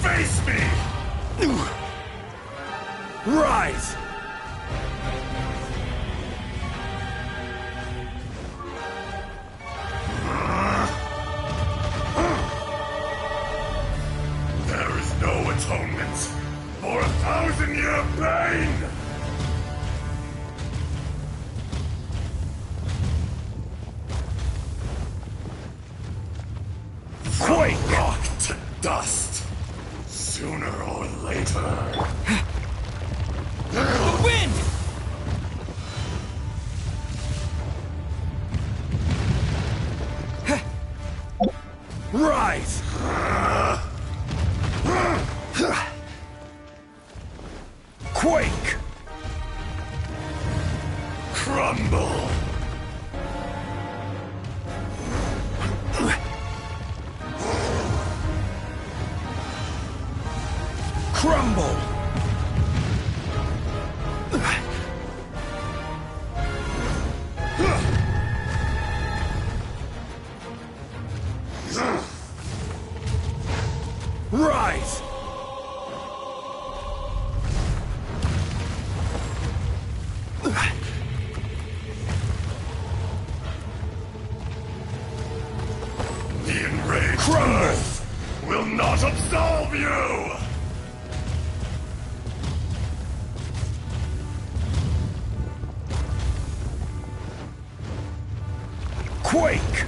Face me! Rise! There is no atonement for 1,000-year pain! Quake! Rock to dust! Sooner or later! The wind! Rise! Quake! Crumble! Crumble! Rise! Quake!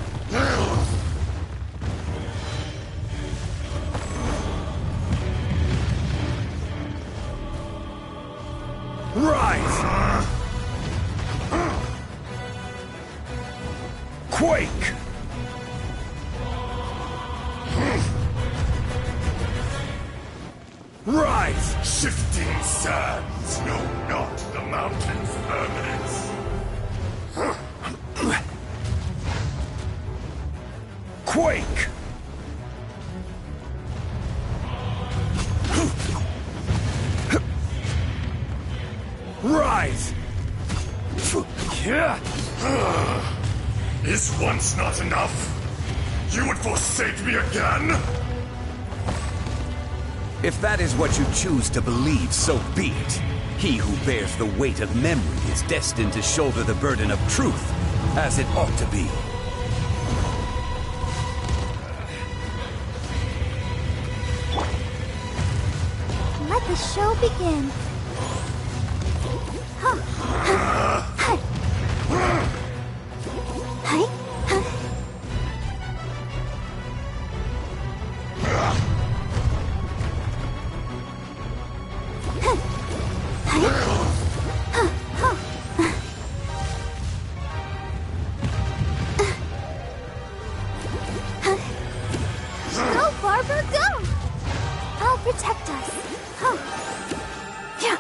Rise! Quake! Rise! Shifting sands know not the mountain's permanence. Quake! Rise! Is once not enough? You would forsake me again? If that is what you choose to believe, so be it. He who bears the weight of memory is destined to shoulder the burden of truth, as it ought to be. Let the show begin. Go, Barbara, go! I'll protect us. Yeah.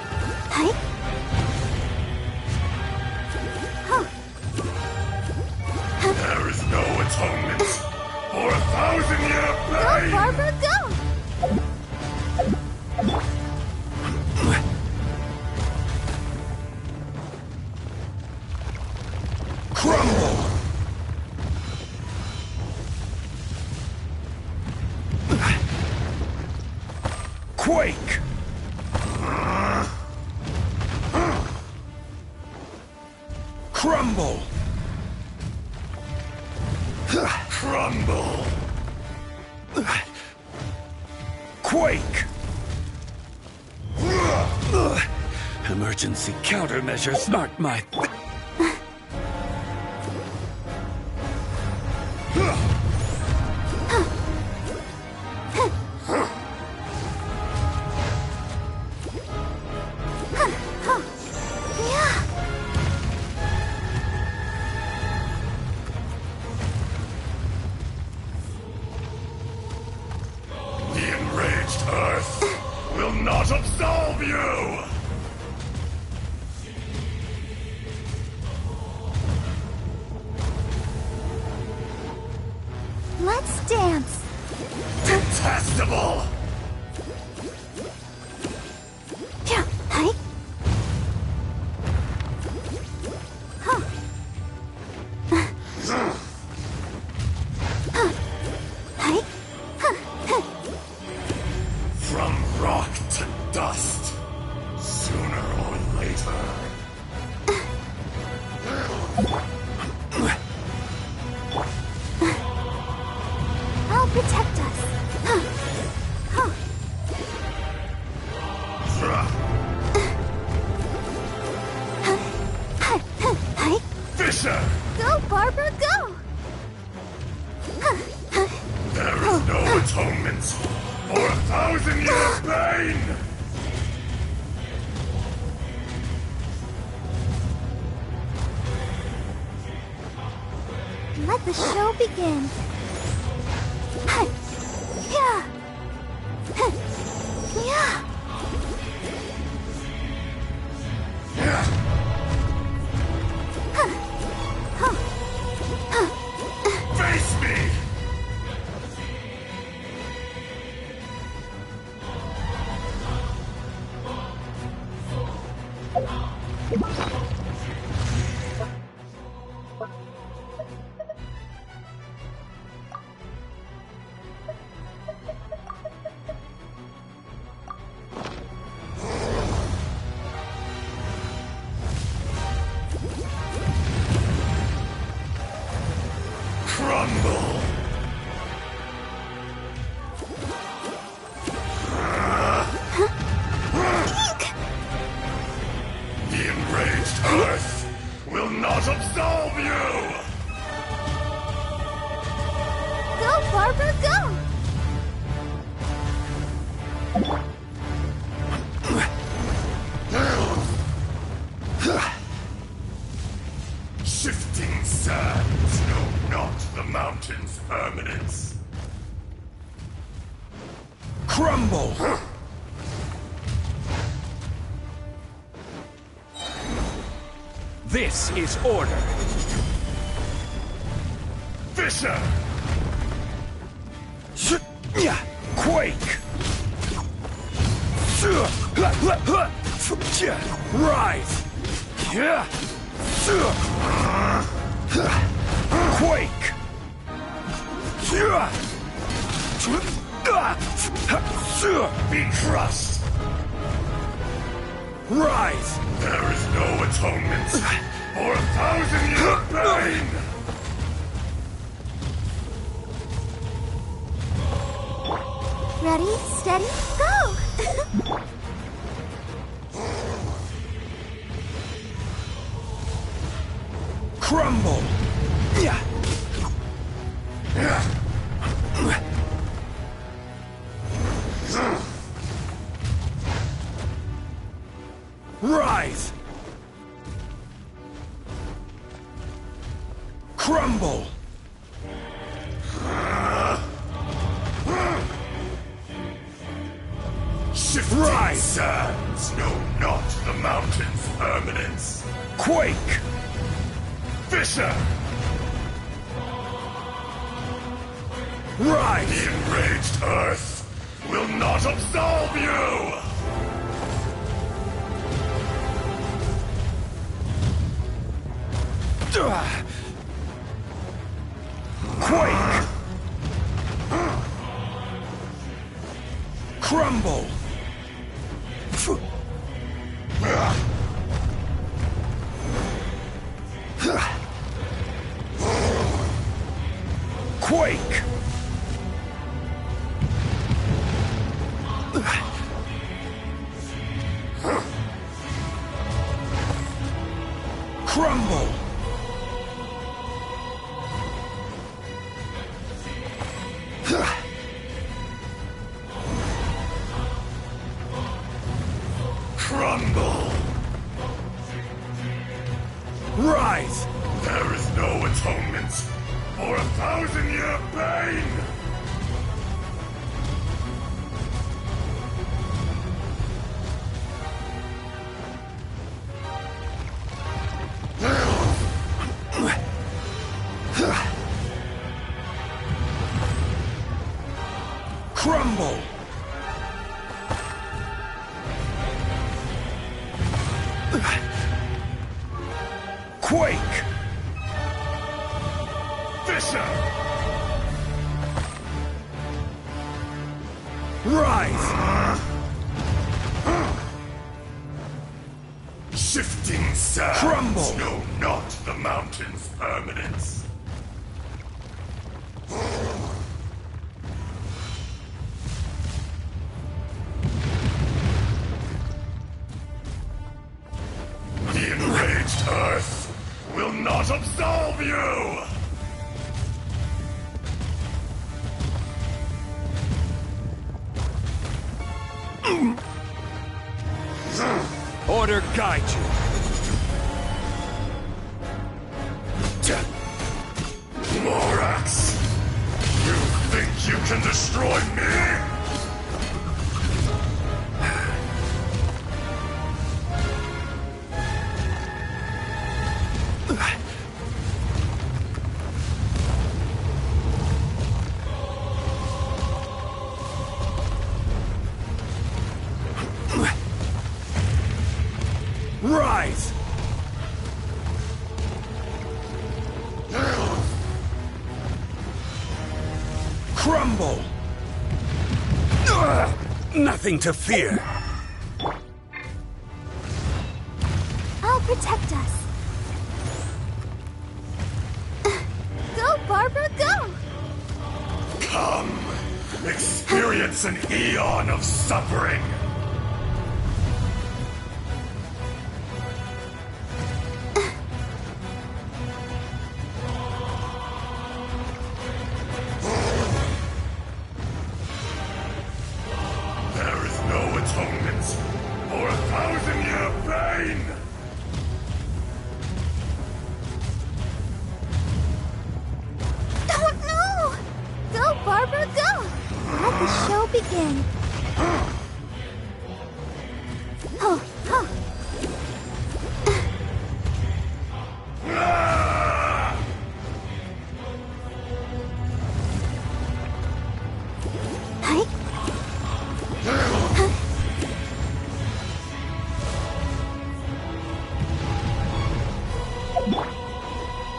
There is no atonement for 1,000-year pain! Go, Barbara, go! Crumble! Quake! Crumble! Crumble! Quake! Emergency countermeasures aren't my... The enraged Earth will not absolve you! Let's dance. Detestable! Yeah. From rock to dust, sooner or later. I'll protect us. Fisher! Go, Barbara, go! There is no atonement for 1,000-year pain! Let the show begin. Yeah. Yeah. Face me! Crumble! The enraged Earth will not absolve you! Barbara, go! Shifting sands know not the mountain's permanence. Crumble! This is order. Fisher! Quake! Rise! Quake! Be crushed! Rise! There is no atonement for 1,000-year pain! Ready, steady, go! Crumble! Rise! Crumble! Shifting Rise! sands know not the mountain's permanence. Quake! Fisher! Rise! The enraged earth will not absolve you! Quake! Crumble! Quake! Crumble! Crumble! Rise! There is no atonement for 1,000-year pain! Crumble! Quake! Fisher! Rise! Shifting sands Crumble! know not the mountain's permanence. The enraged earth will not absolve you! Order guide you. Morax! You think you can destroy me? Rise! Crumble! Nothing to fear. I'll protect us. Go, Barbara, go! Come, experience an eon of suffering. begin. Oh, oh. Hi.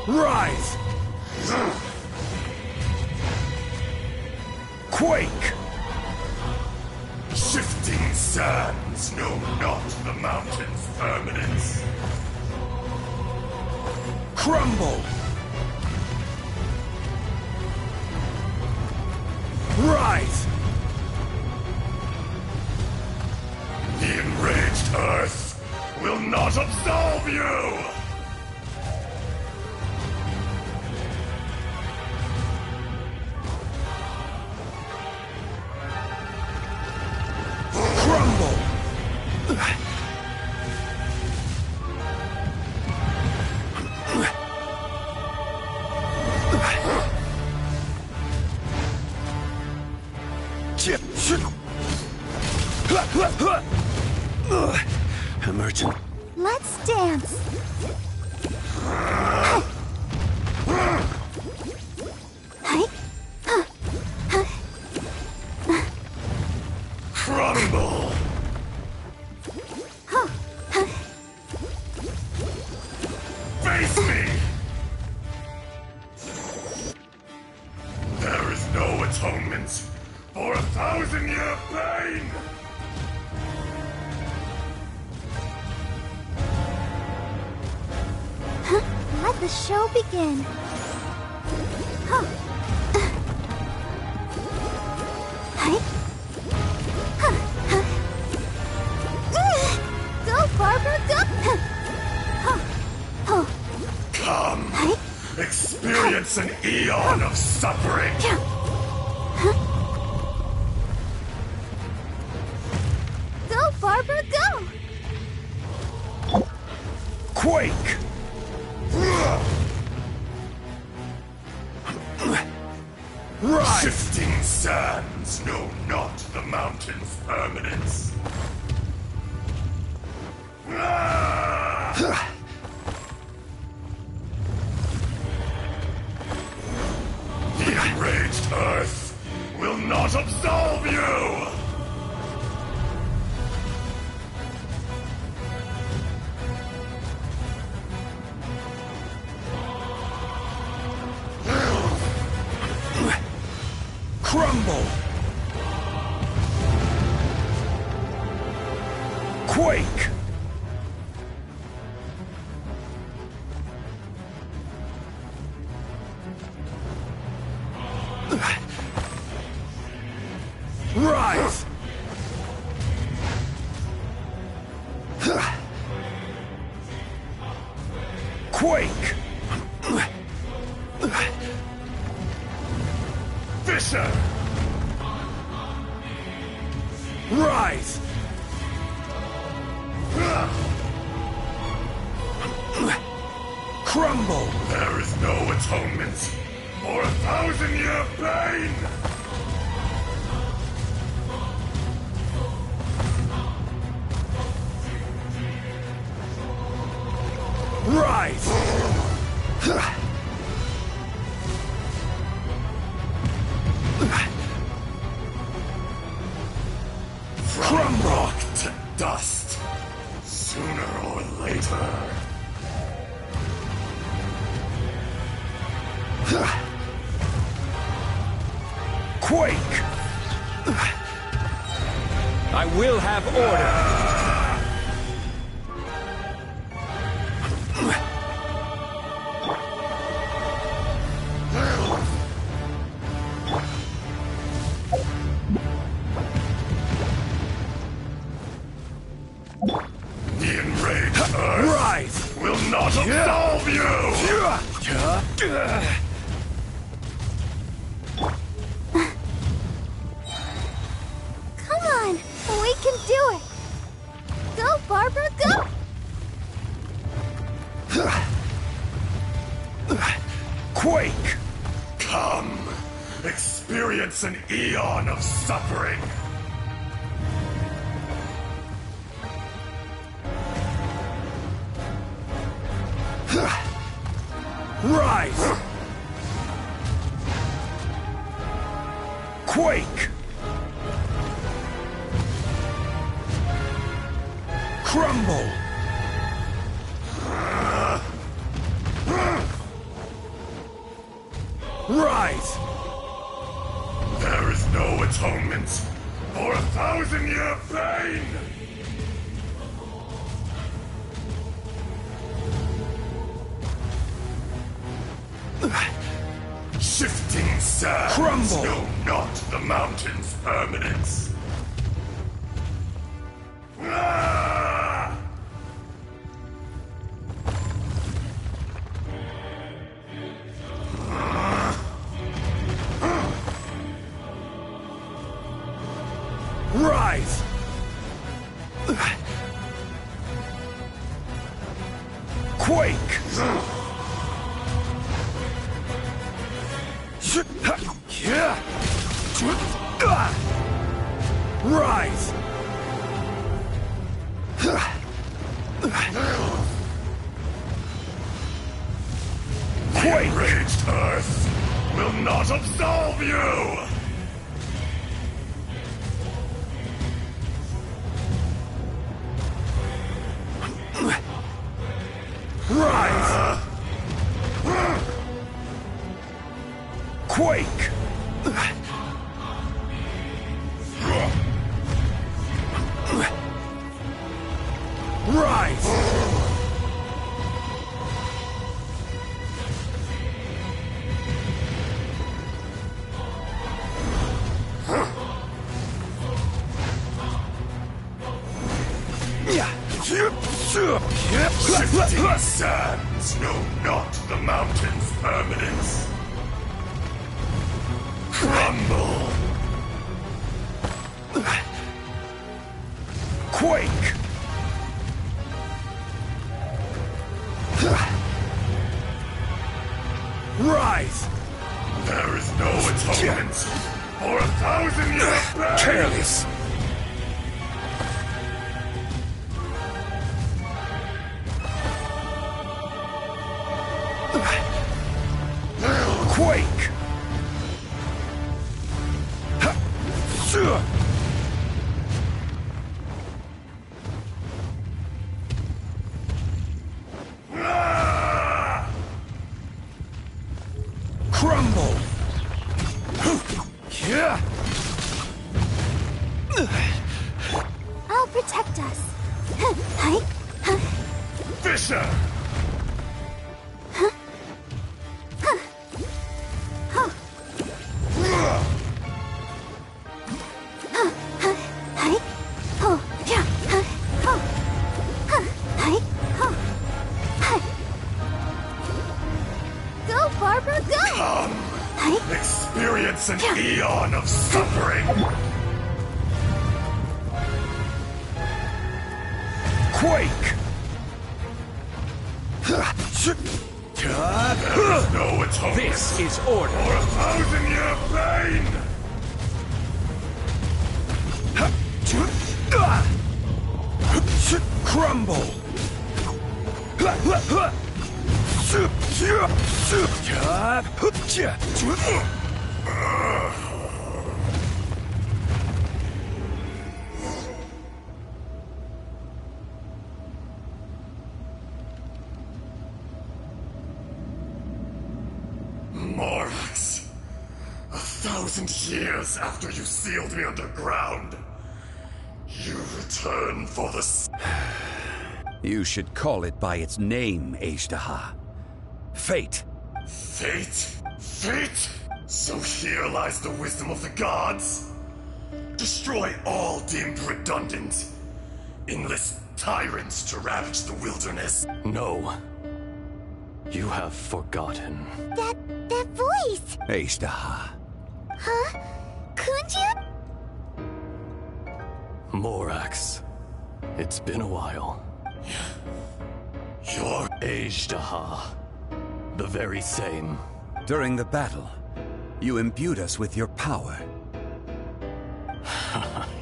Rise! Quake! Shifting sands know not the mountain's permanence. Crumble! Rise! The enraged earth will not absolve you! Crumble! Emergent. Let's dance. Crumble! Face me! There is no atonement for 1,000-year pain! Let the show begin. Huh. Hi. Huh. Huh. Go, Barbara, go! Huh. Oh. Come, experience an eon of suffering! Go, Barbara, go! Quake! Rise! Shifting sands know not the mountain's permanence. The enraged earth will not absolve you! Crumble! Quake! Rise! Quake! Fisher! Rise! Crumble! There is no atonement for 1,000-year pain! Rise! From rock to dust, sooner or later. Quake! I will have order. The enraged earth Rise! will not absolve you! Come on, we can do it. Go, Barbara, go! Quake! Come, experience an eon of suffering. Rise! Quake! Crumble! Rise! There is no atonement for 1,000-year pain! Shifting sands Crumble! know not the mountain's permanence. Ah! Rise! Quake! Rise! The enraged Earth will not absolve you! Rise! Quake! Rise! Shifting sands know not the mountain's permanence. Crumble! Quake! Rise! There is no atonement for 1,000-year pain! Careless! Quake! Crumble! I'll protect us. Fisher! Go, Barbara, go! Come! Experience an eon of suffering! Quake! There is no atonement This is order! for 1,000-year pain! Crumble! Morax, 1,000 years after you sealed me underground, you return for the... You should call it by its name, Ashtaha. Fate. Fate? Fate? So here lies the wisdom of the gods? Destroy all deemed redundant. Enlist tyrants to ravage the wilderness. No. You have forgotten. That voice! Ashtaha. Huh? Kunja? Morax. It's been a while. You're... Ashtaha. The very same. During the battle, you imbued us with your power.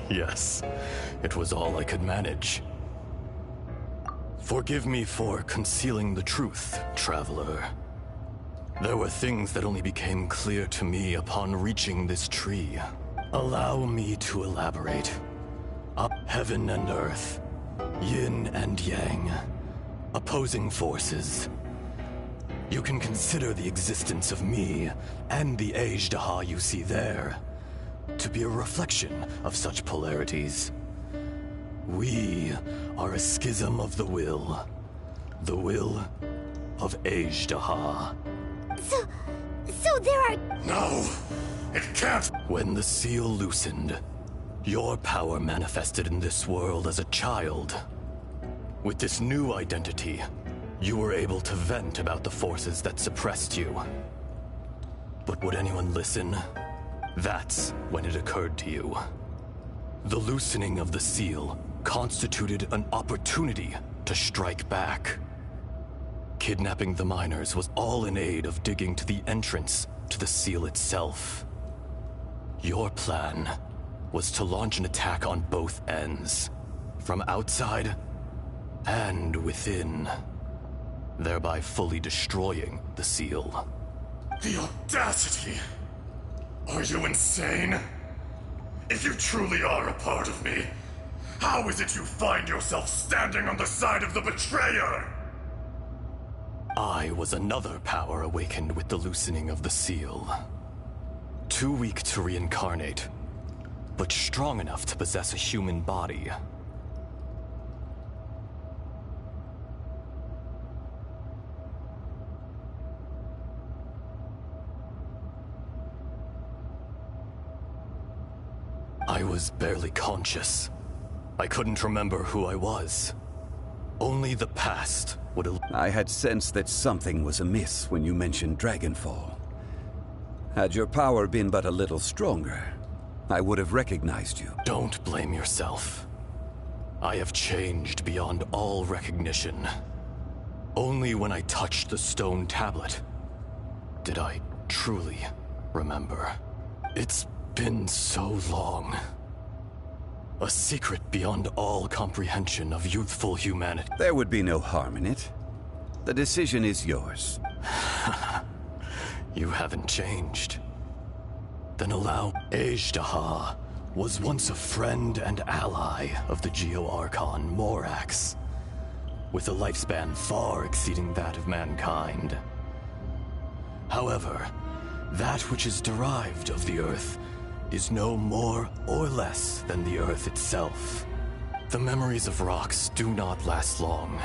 Yes. It was all I could manage. Forgive me for concealing the truth, traveler. There were things that only became clear to me upon reaching this tree. Allow me to elaborate. Up heaven and earth, yin and yang, opposing forces. You can consider the existence of me and the Ajdaha you see there to be a reflection of such polarities. We are a schism of the will of Ajdaha. So there are... No! It can't! When the seal loosened, your power manifested in this world as a child. With this new identity, you were able to vent about the forces that suppressed you. But would anyone listen? That's when it occurred to you. The loosening of the seal constituted an opportunity to strike back. Kidnapping the miners was all in aid of digging to the entrance to the seal itself. Your plan was to launch an attack on both ends, from outside and within, thereby fully destroying the seal. The audacity! Are you insane? If you truly are a part of me, how is it you find yourself standing on the side of the betrayer? I was another power awakened with the loosening of the seal. Too weak to reincarnate, but strong enough to possess a human body. I was barely conscious. I couldn't remember who I was. Only the past would... I had sensed that something was amiss when you mentioned Dragonfall. Had your power been but a little stronger, I would have recognized you. Don't blame yourself. I have changed beyond all recognition. Only when I touched the stone tablet did I truly remember. It's been so long. A secret beyond all comprehension of youthful humanity. There would be no harm in it. The decision is yours. You haven't changed. Then allow... Ajdaha was once a friend and ally of the Geo-Archon Morax, with a lifespan far exceeding that of mankind. However, that which is derived of the Earth is no more or less than the Earth itself. The memories of rocks do not last long.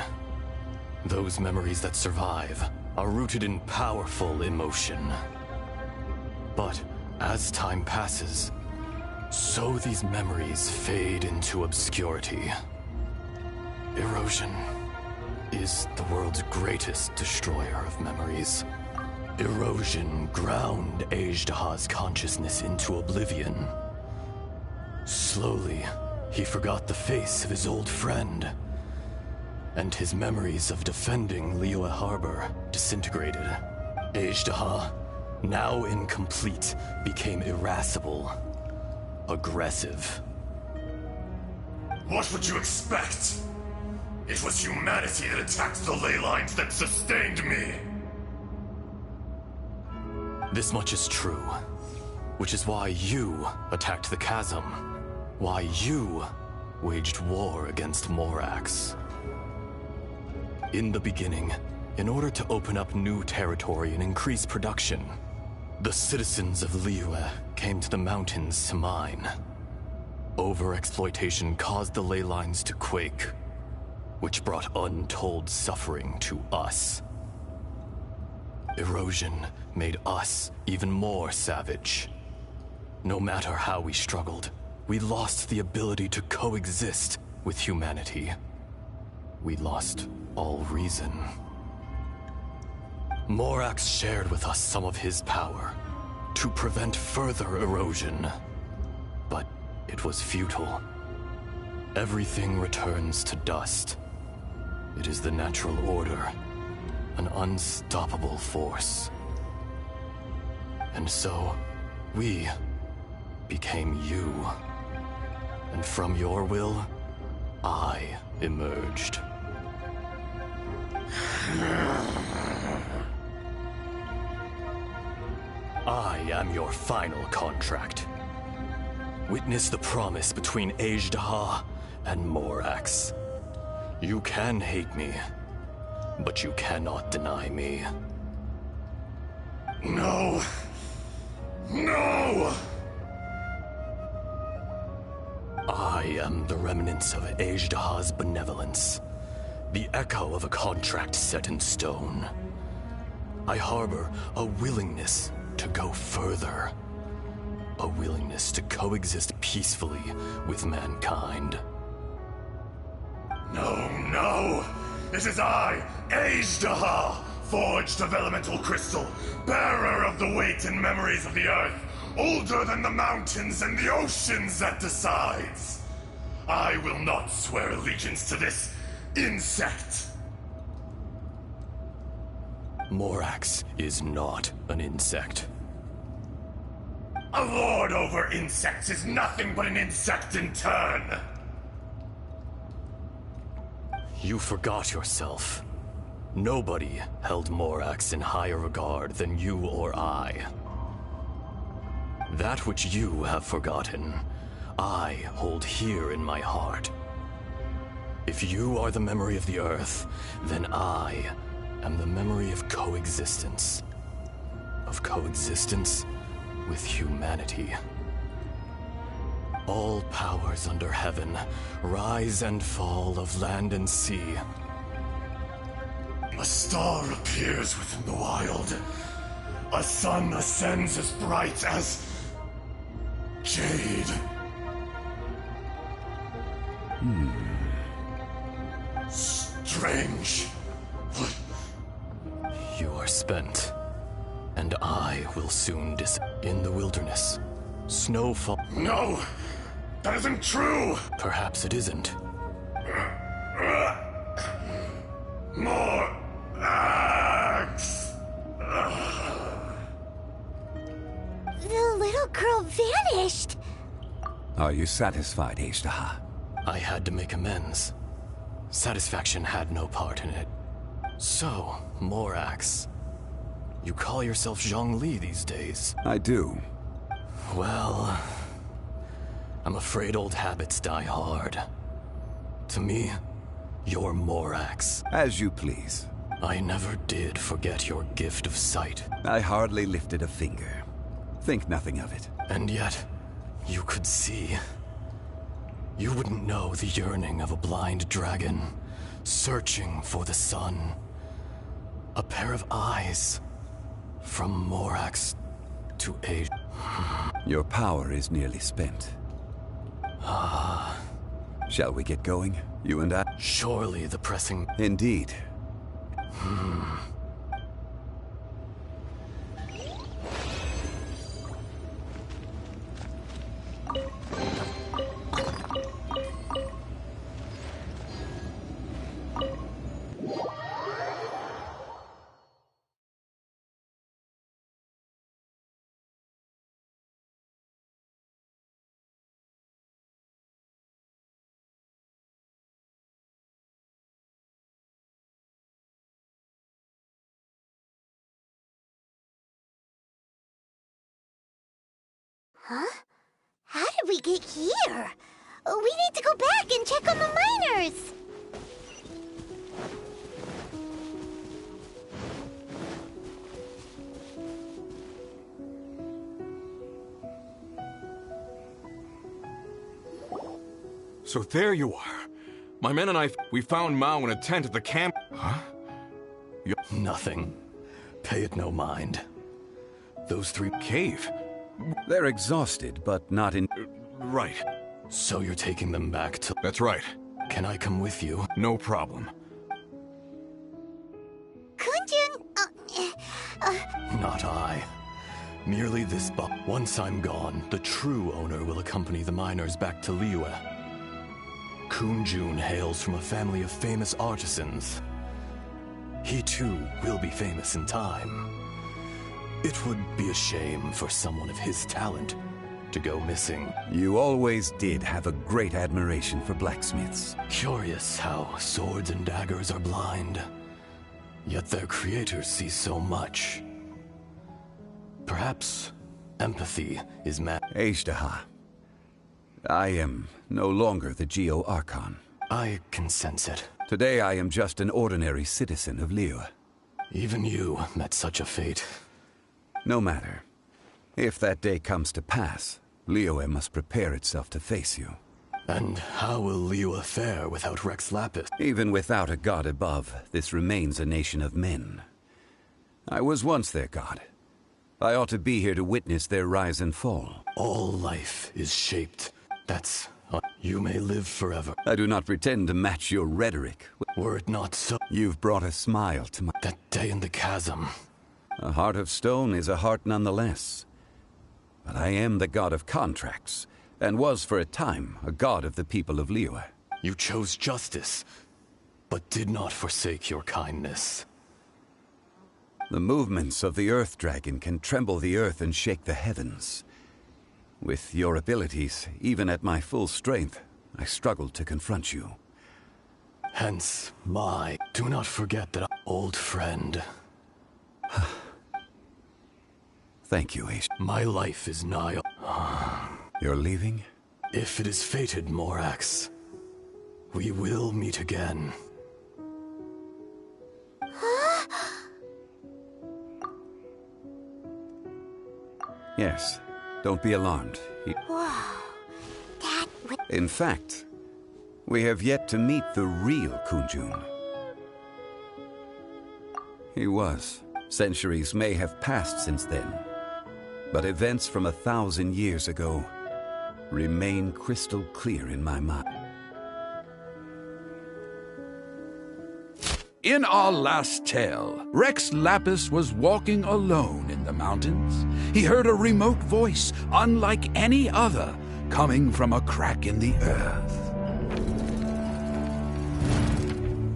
Those memories that survive are rooted in powerful emotion. But as time passes, so these memories fade into obscurity. Erosion is the world's greatest destroyer of memories. Erosion ground Ajdaha's consciousness into oblivion. Slowly, he forgot the face of his old friend, and his memories of defending Liyue Harbor disintegrated. Ajdaha, now incomplete, became irascible, aggressive. What would you expect? It was humanity that attacked the ley lines that sustained me. This much is true, which is why you attacked the chasm, why you waged war against Morax. In the beginning, in order to open up new territory and increase production, the citizens of Liyue came to the mountains to mine. Overexploitation caused the ley lines to quake, which brought untold suffering to us. Erosion made us even more savage. No matter how we struggled, we lost the ability to coexist with humanity. We lost all reason. Morax shared with us some of his power to prevent further erosion, but it was futile. Everything returns to dust. It is the natural order, an unstoppable force. And so, we became you. And from your will, I emerged. I am your final contract. Witness the promise between Ajdaha and Morax. You can hate me, but you cannot deny me. No. No! I am the remnants of Ajdaha's benevolence, the echo of a contract set in stone. I harbor a willingness to go further, a willingness to coexist peacefully with mankind. No! It is I, Ajdaha, forged of elemental crystal, bearer of the weight and memories of the earth, older than the mountains and the oceans that decides. I will not swear allegiance to this insect. Morax is not an insect. A lord over insects is nothing but an insect in turn. You forgot yourself. Nobody held Morax in higher regard than you or I. That which you have forgotten, I hold here in my heart. If you are the memory of the Earth, then I am the memory of coexistence. Of coexistence with humanity. All powers under heaven, rise and fall of land and sea. A star appears within the wild. A sun ascends as bright as jade. Strange. What? You are spent, and I will soon in the wilderness. Snowfall. No! That isn't true! Perhaps it isn't. More axe! The little girl vanished! Are you satisfied, Ajdaha? I had to make amends. Satisfaction had no part in it. So, Morax, you call yourself Zhongli these days? I do. Well, I'm afraid old habits die hard. To me, you're Morax. As you please. I never did forget your gift of sight. I hardly lifted a finger. Think nothing of it. And yet, you could see. You wouldn't know the yearning of a blind dragon, searching for the sun. A pair of eyes, from Morax to Age. Your power is nearly spent. Shall we get going, you and I? Surely the pressing... Indeed. Huh? How did we get here? We need to go back and check on the miners! So there you are. My men and we found Mao in a tent at the camp. Huh? Nothing. Pay it no mind. Those three... Cave? They're exhausted, but not in... Right. So you're taking them back to... That's right. Can I come with you? No problem. Kunjun, Not I. Merely this once I'm gone, the true owner will accompany the miners back to Liyue. Kunjun hails from a family of famous artisans. He too will be famous in time. It would be a shame for someone of his talent to go missing. You always did have a great admiration for blacksmiths. Curious how swords and daggers are blind, yet their creators see so much. Perhaps empathy is Ejderha, I am no longer the Geo Archon. I can sense it. Today I am just an ordinary citizen of Liyue. Even you met such a fate. No matter. If that day comes to pass, Liyue must prepare itself to face you. And how will Liyue fare without Rex Lapis? Even without a god above, this remains a nation of men. I was once their god. I ought to be here to witness their rise and fall. All life is shaped. That's... You may live forever. I do not pretend to match your rhetoric. Were it not so... You've brought a smile to my... That day in the chasm. A heart of stone is a heart nonetheless. But I am the god of contracts, and was for a time a god of the people of Liyue. You chose justice, but did not forsake your kindness. The movements of the Earth Dragon can tremble the earth and shake the heavens. With your abilities, even at my full strength, I struggled to confront you. Hence, my... Do not forget that old friend. Thank you, Ace. My life is nigh... You're leaving? If it is fated, Morax, we will meet again. Yes. Don't be alarmed. Whoa. That would... In fact, we have yet to meet the real Kunjun. He was. Centuries may have passed since then, but events from 1,000 years ago remain crystal clear in my mind. In our last tale, Rex Lapis was walking alone in the mountains. He heard a remote voice, unlike any other, coming from a crack in the earth.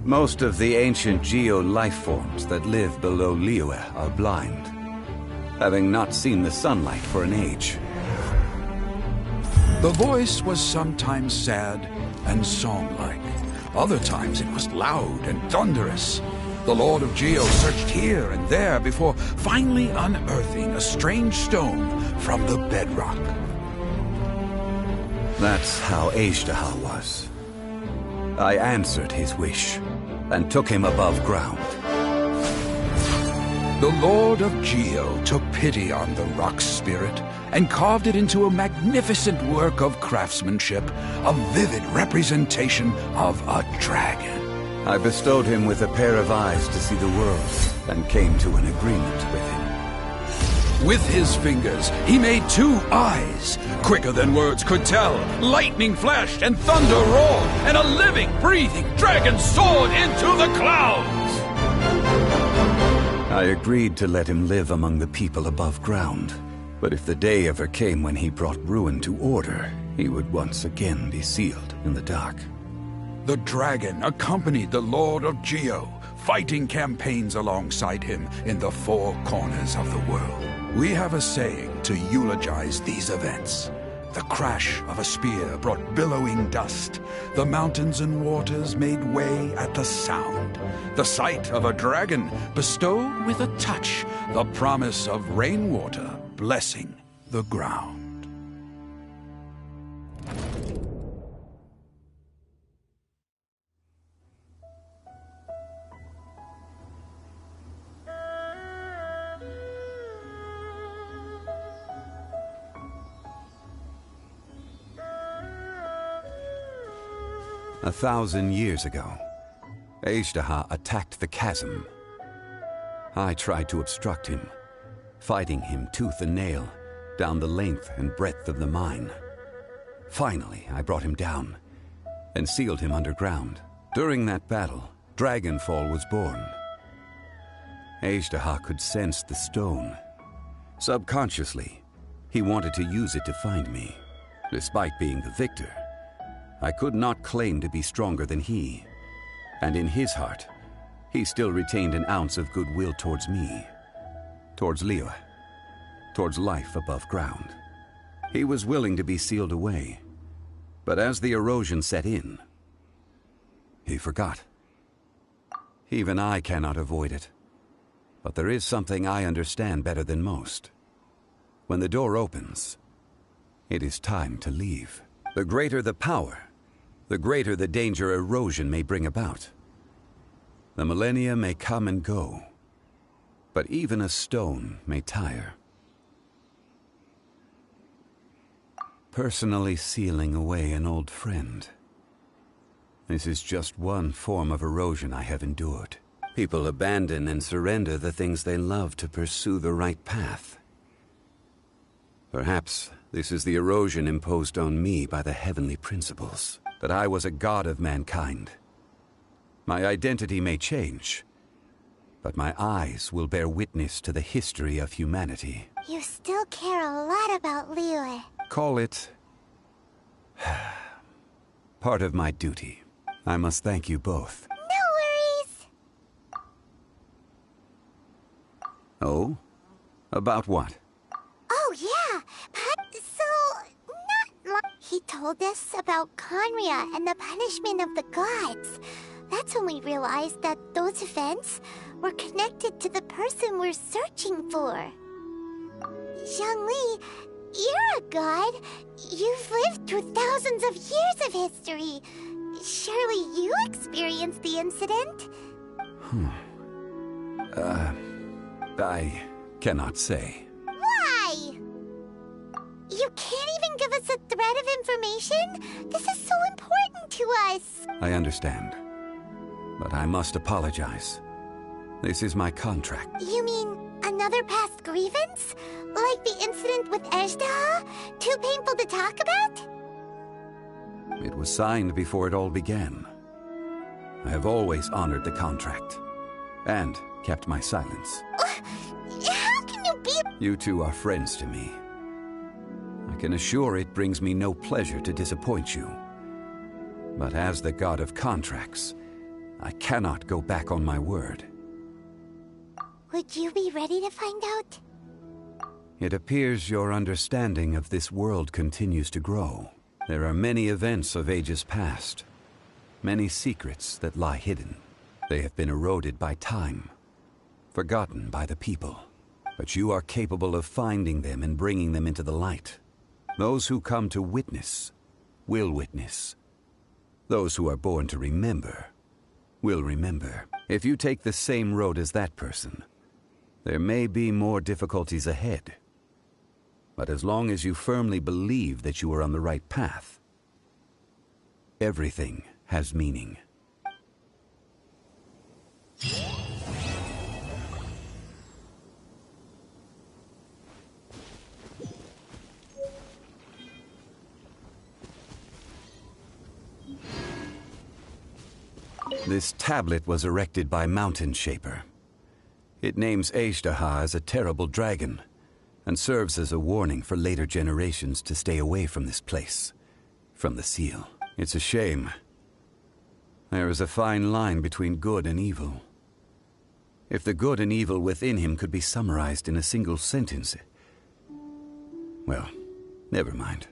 Most of the ancient geo life forms that live below Liyue are blind, having not seen the sunlight for an age. The voice was sometimes sad and song-like. Other times it was loud and thunderous. The Lord of Geo searched here and there before finally unearthing a strange stone from the bedrock. That's how Ejderha was. I answered his wish and took him above ground. The Lord of Geo took pity on the rock spirit and carved it into a magnificent work of craftsmanship, a vivid representation of a dragon. I bestowed him with a pair of eyes to see the world and came to an agreement with him. With his fingers, he made 2 eyes. Quicker than words could tell, lightning flashed and thunder roared, and a living, breathing dragon soared into the clouds. I agreed to let him live among the people above ground. But if the day ever came when he brought ruin to order, he would once again be sealed in the dark. The dragon accompanied the Lord of Geo, fighting campaigns alongside him in the 4 corners of the world. We have a saying to eulogize these events. The crash of a spear brought billowing dust. The mountains and waters made way at the sound. The sight of a dragon bestowed with a touch the promise of rainwater blessing the ground. A 1,000 years ago, Ejderha attacked the chasm. I tried to obstruct him, fighting him tooth and nail down the length and breadth of the mine. Finally, I brought him down and sealed him underground. During that battle, Dragonfall was born. Ejderha could sense the stone. Subconsciously, he wanted to use it to find me. Despite being the victor, I could not claim to be stronger than he. And in his heart, he still retained an ounce of goodwill towards me. Towards Liyue. Towards life above ground. He was willing to be sealed away. But as the erosion set in, he forgot. Even I cannot avoid it. But there is something I understand better than most. When the door opens, it is time to leave. The greater the power, the greater the danger erosion may bring about. The millennia may come and go, but even a stone may tire. Personally sealing away an old friend. This is just one form of erosion I have endured. People abandon and surrender the things they love to pursue the right path. Perhaps this is the erosion imposed on me by the heavenly principles, that I was a god of mankind. My identity may change, but my eyes will bear witness to the history of humanity. You still care a lot about Liyue. Call it part of my duty. I must thank you both. No worries! Oh? About what? Oh, yeah. He told us about Conria and the punishment of the gods. That's when we realized that those events were connected to the person we're searching for. Zhongli, you're a god. You've lived through thousands of years of history. Surely you experienced the incident? I cannot say. Why? You can't even give us a thread of information? This is so important to us. I understand. But I must apologize. This is my contract. You mean another past grievance? Like the incident with Ejda? Too painful to talk about? It was signed before it all began. I have always honored the contract. And kept my silence. How can you be— You two are friends to me. I can assure it brings me no pleasure to disappoint you. But as the god of contracts, I cannot go back on my word. Would you be ready to find out? It appears your understanding of this world continues to grow. There are many events of ages past, many secrets that lie hidden. They have been eroded by time, forgotten by the people. But you are capable of finding them and bringing them into the light. Those who come to witness will witness. Those who are born to remember will remember. If you take the same road as that person, there may be more difficulties ahead. But as long as you firmly believe that you are on the right path, everything has meaning. This tablet was erected by Mountain Shaper. It names Ejdaha as a terrible dragon, and serves as a warning for later generations to stay away from this place, from the seal. It's a shame. There is a fine line between good and evil. If the good and evil within him could be summarized in a single sentence, well, never mind.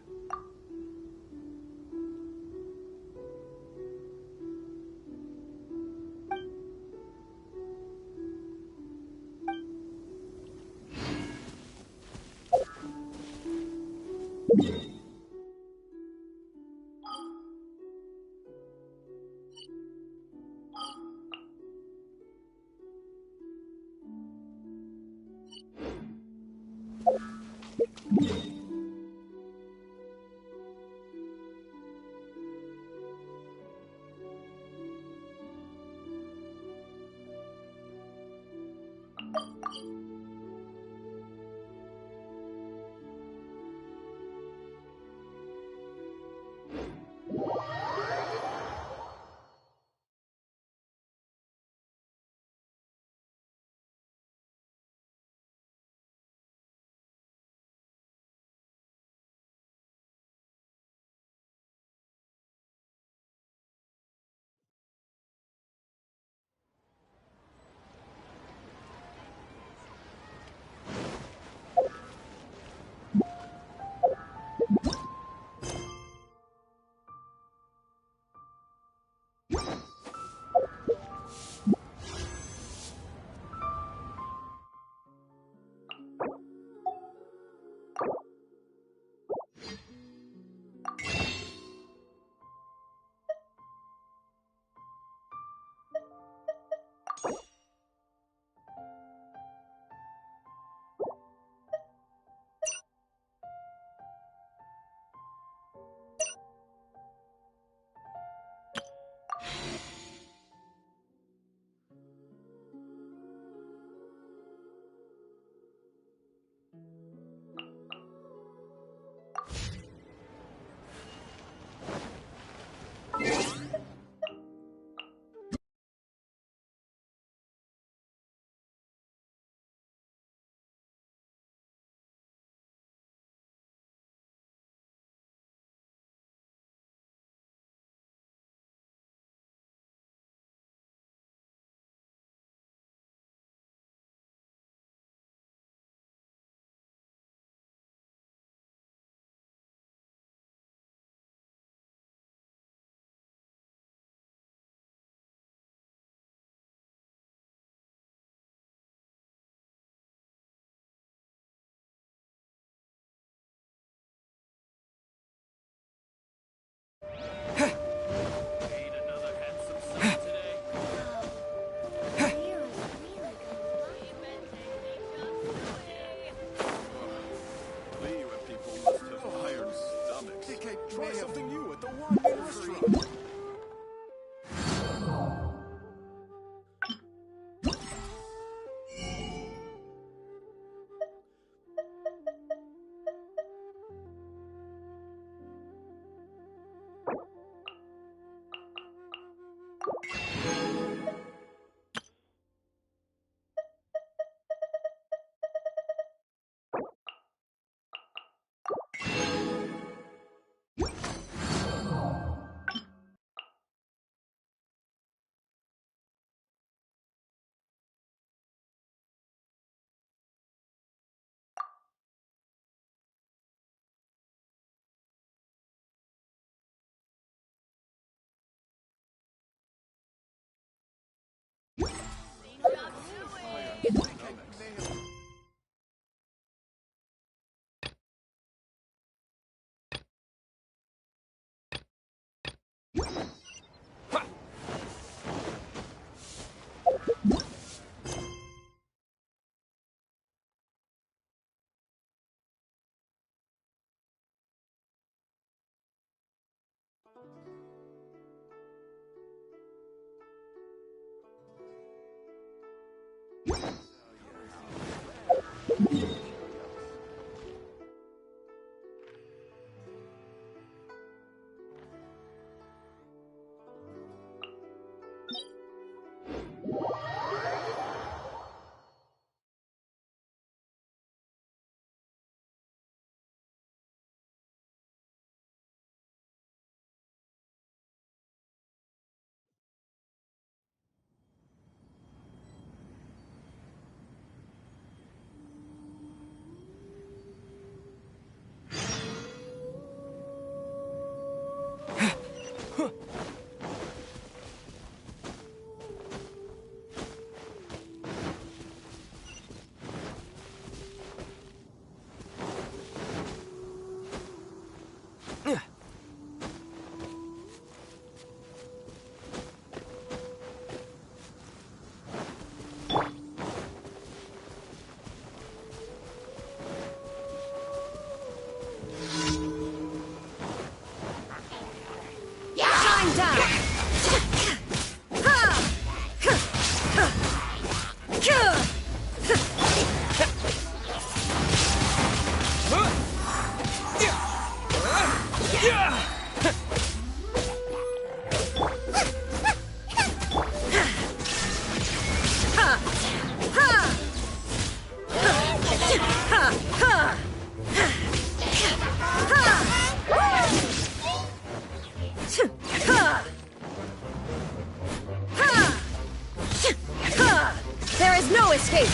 There is no escape!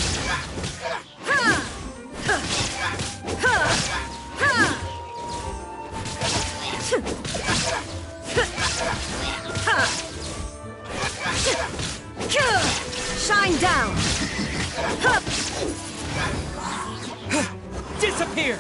Shine down! Disappear!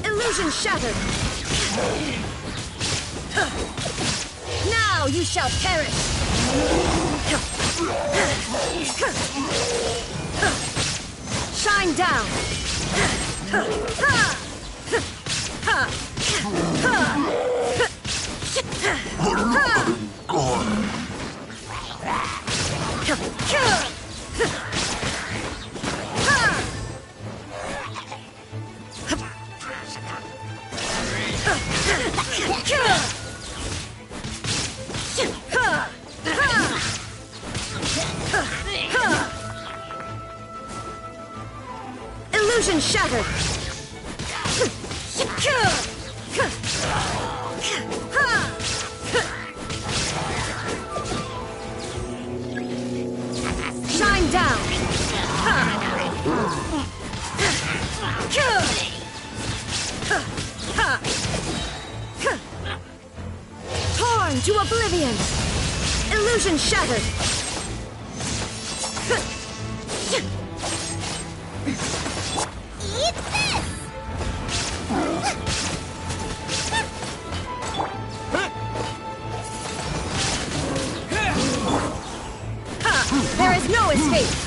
Illusion shattered! Now you shall perish! Shine down! Illusion shattered! Down to oblivion! Illusion shattered! Eat this! There is no escape!